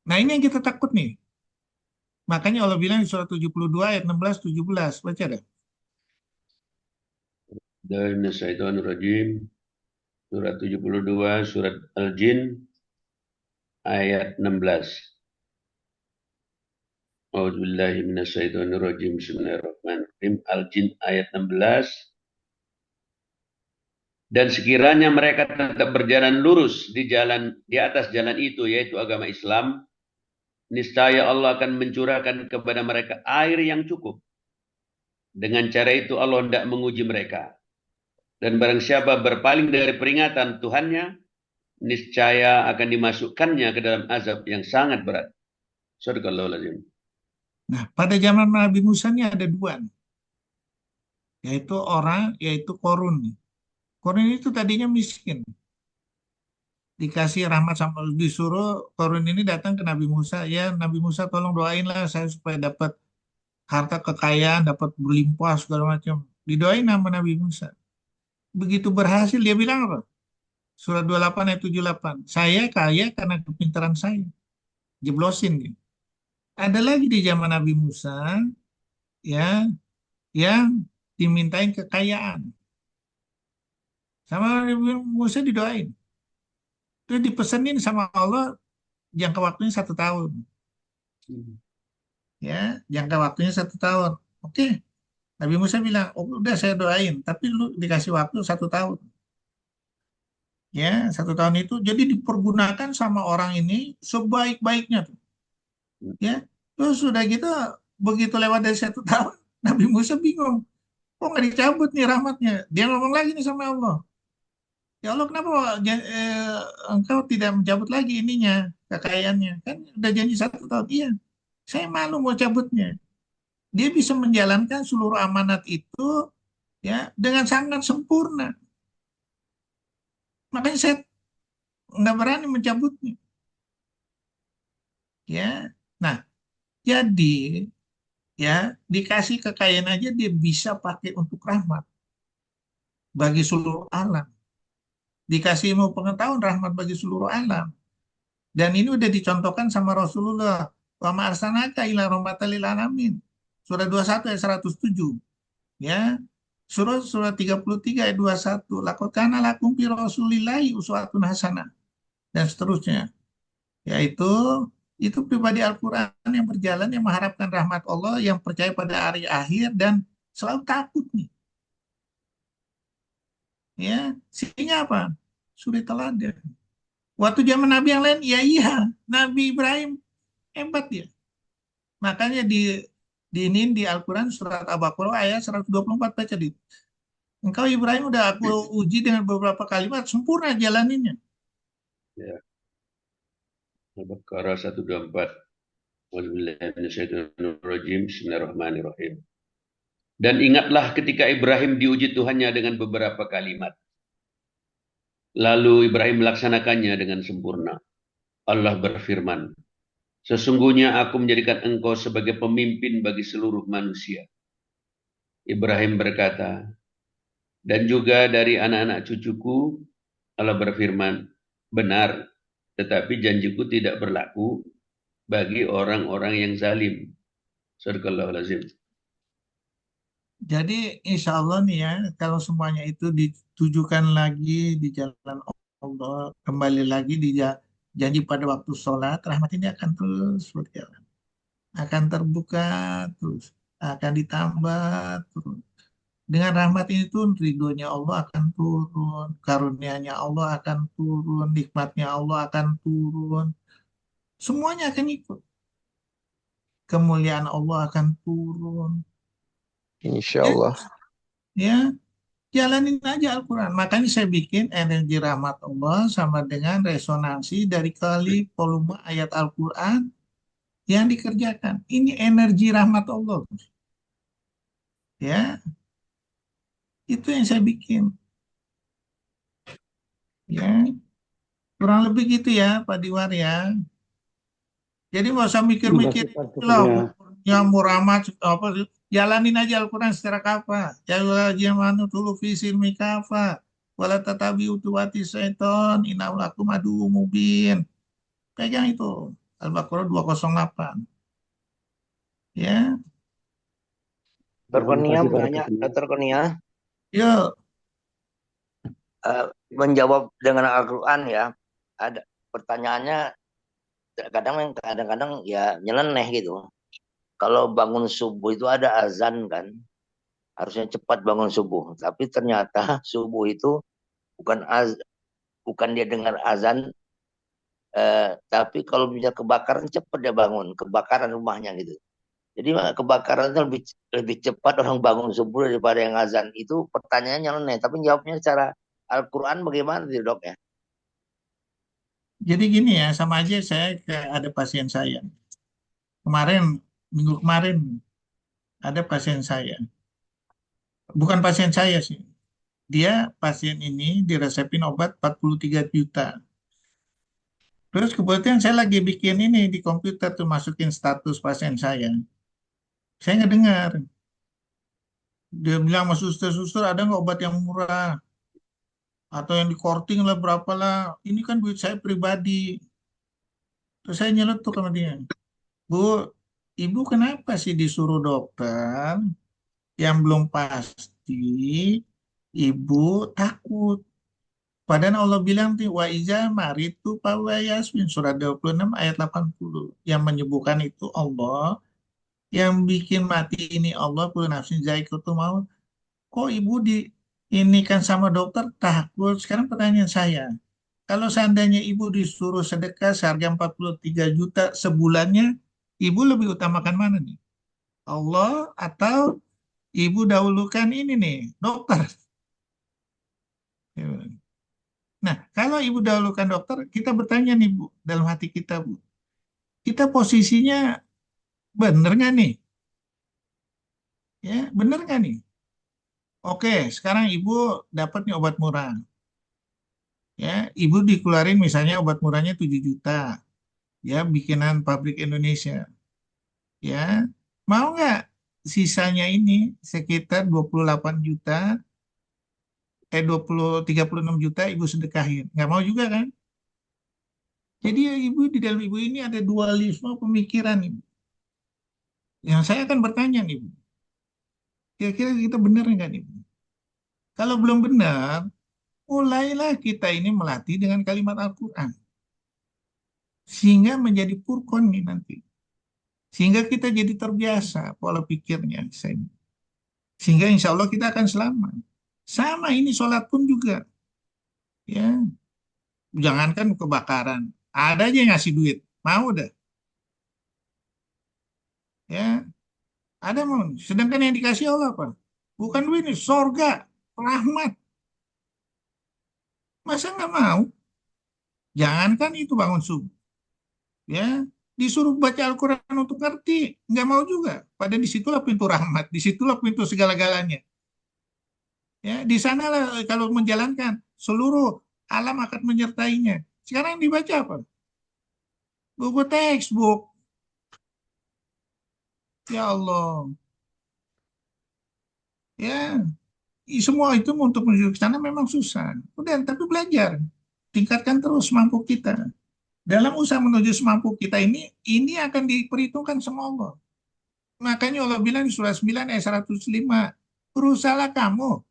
Nah, ini yang kita takut nih. Makanya Allah bilang di surat 72 ayat 16-17. Baca dah. Dari Nasyaitonirrajim. Surat 72, surat Al-Jin, ayat 16. A'udzubillahi minasyaitonirrajim. Bismillahirrahmanirrahim. Al-Jin ayat 16. Dan sekiranya mereka tetap berjalan lurus di atas jalan itu, yaitu agama Islam, niscaya Allah akan mencurahkan kepada mereka air yang cukup. Dengan cara itu Allah hendak menguji mereka. Dan barang siapa berpaling dari peringatan Tuhannya, niscaya akan dimasukkannya ke dalam azab yang sangat berat. Sadaqallahul azim. Nah, pada zaman Nabi Musa ini ada dua, yaitu Korun. Korun itu tadinya miskin, dikasih rahmat sama disuruh Korun ini datang ke Nabi Musa, ya Nabi Musa tolong doainlah saya supaya dapat harta kekayaan, dapat berlimpah segala macam. Didoain sama Nabi Musa. Begitu berhasil dia bilang apa? Surat 28 ayat 78. Saya kaya karena kepintaran saya. Jeblosin dia. Ada lagi di zaman Nabi Musa ya yang dimintain kekayaan. Sama Nabi Musa didoain. Itu dipesenin sama Allah jangka waktunya 1 tahun. Ya, jangka waktunya 1 tahun. Oke. Nabi Musa bilang, oh, udah saya doain, tapi lu dikasih waktu 1 tahun. Ya, 1 tahun itu jadi dipergunakan sama orang ini sebaik-baiknya tuh. Ya, terus sudah gitu begitu lewat dari 1 tahun, Nabi Musa bingung, kok nggak dicabut nih rahmatnya? Dia ngomong lagi nih sama Allah, ya Allah kenapa engkau tidak mencabut lagi ininya kekayaannya? Kan udah janji 1 tahun. Iya, saya malu mau cabutnya. Dia bisa menjalankan seluruh amanat itu ya dengan sangat sempurna. Makanya saya nggak berani mencabutnya. Ya, nah jadi ya dikasih kekayaan aja dia bisa pakai untuk rahmat bagi seluruh alam. Dikasih ilmu pengetahuan rahmat bagi seluruh alam. Dan ini udah dicontohkan sama Rasulullah. Wa ma arsalnaka illa rahmatan lil alamin. Surah 21 ayat 107. Ya. Surat 33 ayat 21. Laqad kana lakum fi Rasulillahi uswatun hasanah. Dan seterusnya. Yaitu itu pribadi Al-Quran yang berjalan, yang mengharapkan rahmat Allah, yang percaya pada hari akhir dan selalu takut nih Ya, sehingga apa? Suri teladan. Waktu zaman Nabi yang lain, ya iya, Nabi Ibrahim hebat dia. Makanya diinin di Al-Quran surat Al-Baqarah ayat 124 baca di. Engkau Ibrahim udah aku uji dengan beberapa kalimat sempurna jalaninnya. Ya. Al-Baqarah 124. Wa'alaikumsalam. Bismillahirrahmanirrahim. Dan ingatlah ketika Ibrahim diuji Tuhannya dengan beberapa kalimat. Lalu Ibrahim melaksanakannya dengan sempurna. Allah berfirman, sesungguhnya aku menjadikan engkau sebagai pemimpin bagi seluruh manusia. Ibrahim berkata, dan juga dari anak-anak cucuku, Allah berfirman, benar, tetapi janjiku tidak berlaku bagi orang-orang yang zalim. Sadaqallahul azim. Jadi insya Allah nih ya, kalau semuanya itu ditujukan lagi di jalan Allah, kembali lagi di janji pada waktu sholat, rahmat ini akan terus berjalan. Akan terbuka terus, akan ditambah terus. Dengan rahmat ini tuh ridhonya Allah akan turun, karunia-Nya Allah akan turun, nikmatnya Allah akan turun. Semuanya akan ikut. Kemuliaan Allah akan turun. Insya Ya, Allah. ya, jalanin aja Al-Quran. Makanya saya bikin energi rahmat Allah sama dengan resonansi dari kali volume ayat Al-Quran yang dikerjakan. Ini energi rahmat Allah. Ya, itu yang saya bikin. Ya, kurang lebih gitu ya Pak Diwar ya. Jadi nggak usah Terima mikir-mikir kasih Pak lah, Ketua. ya muramat apa jalanin aja Al-Quran secara kafa. Ya jamanu dulu fisil mikafa. Wala tatabi utuwati syaiton innahu lakum aduwwum mubin. Pegang itu. Al-Baqarah 208. Ya, Dr. Terima Kurnia kasih mau Pak nanya, Ketua. Dr. Kurnia, yuk. menjawab dengan Al-Quran ya. Ada pertanyaannya kadang-kadang ya nyeleneh gitu. Kalau bangun subuh itu ada azan kan, harusnya cepat bangun subuh. Tapi ternyata subuh itu bukan dia dengar azan, tapi kalau bisa kebakaran cepat dia bangun, kebakaran rumahnya gitu. Jadi kebakaran itu lebih cepat orang bangun subuh daripada yang azan. Itu pertanyaannya nyeleneh, tapi jawabnya secara Al-Quran bagaimana sih dok ya? Jadi gini ya, sama aja saya ada pasien saya. Minggu kemarin ada pasien saya. Bukan pasien saya sih. Dia pasien ini diresepin obat 43 juta. Terus kebetulan saya lagi bikin ini di komputer tuh masukin status pasien saya. Saya nggak dengar. Dia bilang sama suster-suster ada nggak obat yang murah? Atau yang di korting lah berapa lah. Ini kan duit saya pribadi. Terus saya nyeletuk sama dia. Bu, ibu kenapa sih disuruh dokter yang belum pasti ibu takut? Padahal Allah bilang tuh wa iza maritu fahuwa yasmin surat 26 ayat 80 yang menyembuhkan itu Allah, yang bikin mati ini Allah, kullu nafsin za'iqatul maut. Kok ibu di ini kan sama dokter takut? Sekarang pertanyaan saya, kalau seandainya ibu disuruh sedekah seharga 43 juta sebulannya, ibu lebih utamakan mana nih? Allah atau ibu dahulukan ini nih, dokter? Nah, kalau ibu dahulukan dokter, kita bertanya nih Bu, dalam hati kita Bu, kita posisinya bener nggak nih? Ya, bener nggak nih? Oke, sekarang ibu dapat nih obat murah. Ya, ibu dikeluarin misalnya obat murahnya 7 juta. Ya, bikinan pabrik Indonesia. Ya, mau nggak sisanya ini sekitar 28 juta, 36 juta ibu sedekahin? Nggak mau juga kan? Jadi ya, ibu di dalam ibu ini ada dualisme pemikiran ibu. Yang saya akan bertanya nih, Bu. Kira-kira kita benar nggak nih, Bu? Kalau belum benar, mulailah kita ini melatih dengan kalimat Al-Quran. Sehingga menjadi purkon nih nanti. Sehingga kita jadi terbiasa pola pikirnya. Sehingga insya Allah kita akan selamat. Sama ini sholat pun juga. Ya, jangankan kebakaran. Ada aja yang ngasih duit. Mau dah. Ya, ada mau. Sedangkan yang dikasih Allah apa? Bukan duit, ini sorga, rahmat. Masa nggak mau? Jangankan itu bangun subuh. Ya, disuruh baca Al-Quran untuk ngerti. Nggak mau juga. Padahal disitulah pintu rahmat. Disitulah pintu segala-galanya. Ya, di sanalah kalau menjalankan seluruh alam akan menyertainya. Sekarang yang dibaca apa? Buku textbook. Ya Allah. Ya, semua itu untuk menuju ke sana memang susah. Udah, tapi belajar. Tingkatkan terus mampu kita. Dalam usaha menuju semampu kita ini akan diperhitungkan sama Allah. Makanya Allah bilang di surah 9 ayat 105, berusahalah kamu.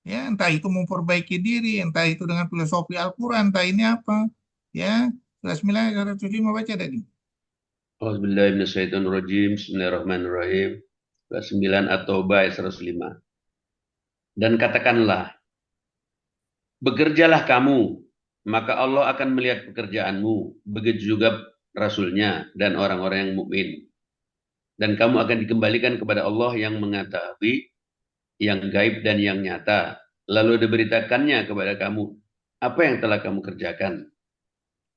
Ya, entah itu memperbaiki diri, entah itu dengan filosofi Al-Quran, entah ini apa. Ya, surah 9 ayat 105 baca tadi. Auzubillahi minasyaitonirrajim. Bismillahirrahmanirrahim. Surah 9 At-Taubah ayat 105. Dan katakanlah, bekerjalah kamu, maka Allah akan melihat pekerjaanmu, begitu juga Rasulnya dan orang-orang yang mukmin. Dan kamu akan dikembalikan kepada Allah yang mengetahui yang gaib dan yang nyata. Lalu diberitakannya kepada kamu apa yang telah kamu kerjakan.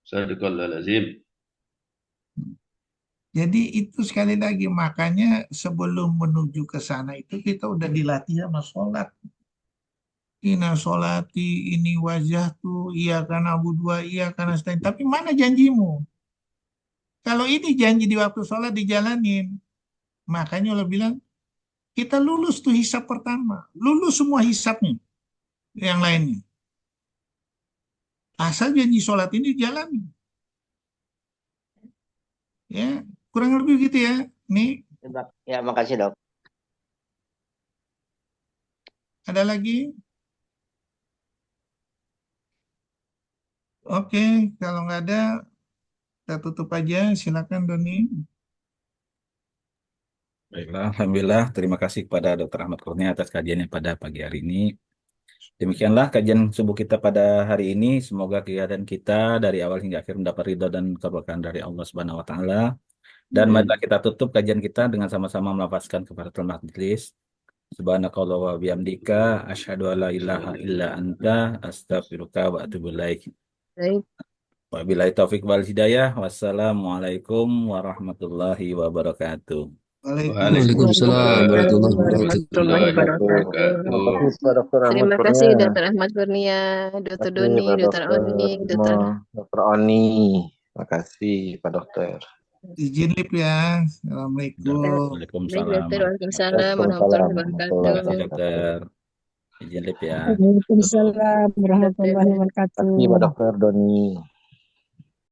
Shadaqallahul azim. Jadi itu sekali lagi, makanya sebelum menuju ke sana itu kita udah dilatih sama sholat. Ina sholati, ini wajah tuh, iya karena abu dua, iya karena stain. Tapi mana janjimu? Kalau ini janji di waktu sholat dijalanin, makanya Allah bilang, kita lulus tuh hisab pertama. Lulus semua hisabnya, yang lainnya. Asal janji sholat ini dijalani. Ya, kurang lebih gitu ya. Nih, Ya, makasih dok. ada lagi? Oke, kalau nggak ada, kita tutup aja. Silakan Doni. Baiklah, Alhamdulillah. Terima kasih kepada Dr. Ahmad Kurnia atas kajiannya pada pagi hari ini. Demikianlah kajian subuh kita pada hari ini. Semoga kegiatan kita dari awal hingga akhir mendapat ridho dan keberkahan dari Allah Subhanahu wa taala. Dan marilah kita tutup kajian kita dengan sama-sama melafazkan kafaratul majlis. Subhanakallah wa bihamdika asyhadu alla ilaha illa anta astaghfiruka wa atubu ilaik. Baik. Wabillahi taufik wal hidayah. Wassalamualaikum warahmatullahi wabarakatuh. Waalaikumsalam warahmatullahi Warahmatullahi wabarakatuh. Terima kasih Dr. Ahmad Kurnia, Dr. Doni, Dr. Oni, Dr. Dr. Oni. Terima kasih Pak Dokter. Izin lip ya. Assalamualaikum. Waalaikumsalam. Baik, Dokter. Waalaikumsalam warahmatullahi wabarakatuh. Dokter. Izin lip ya. Waalaikumsalam warahmatullahi wabarakatuh. Terima kasih Pak Dokter Doni.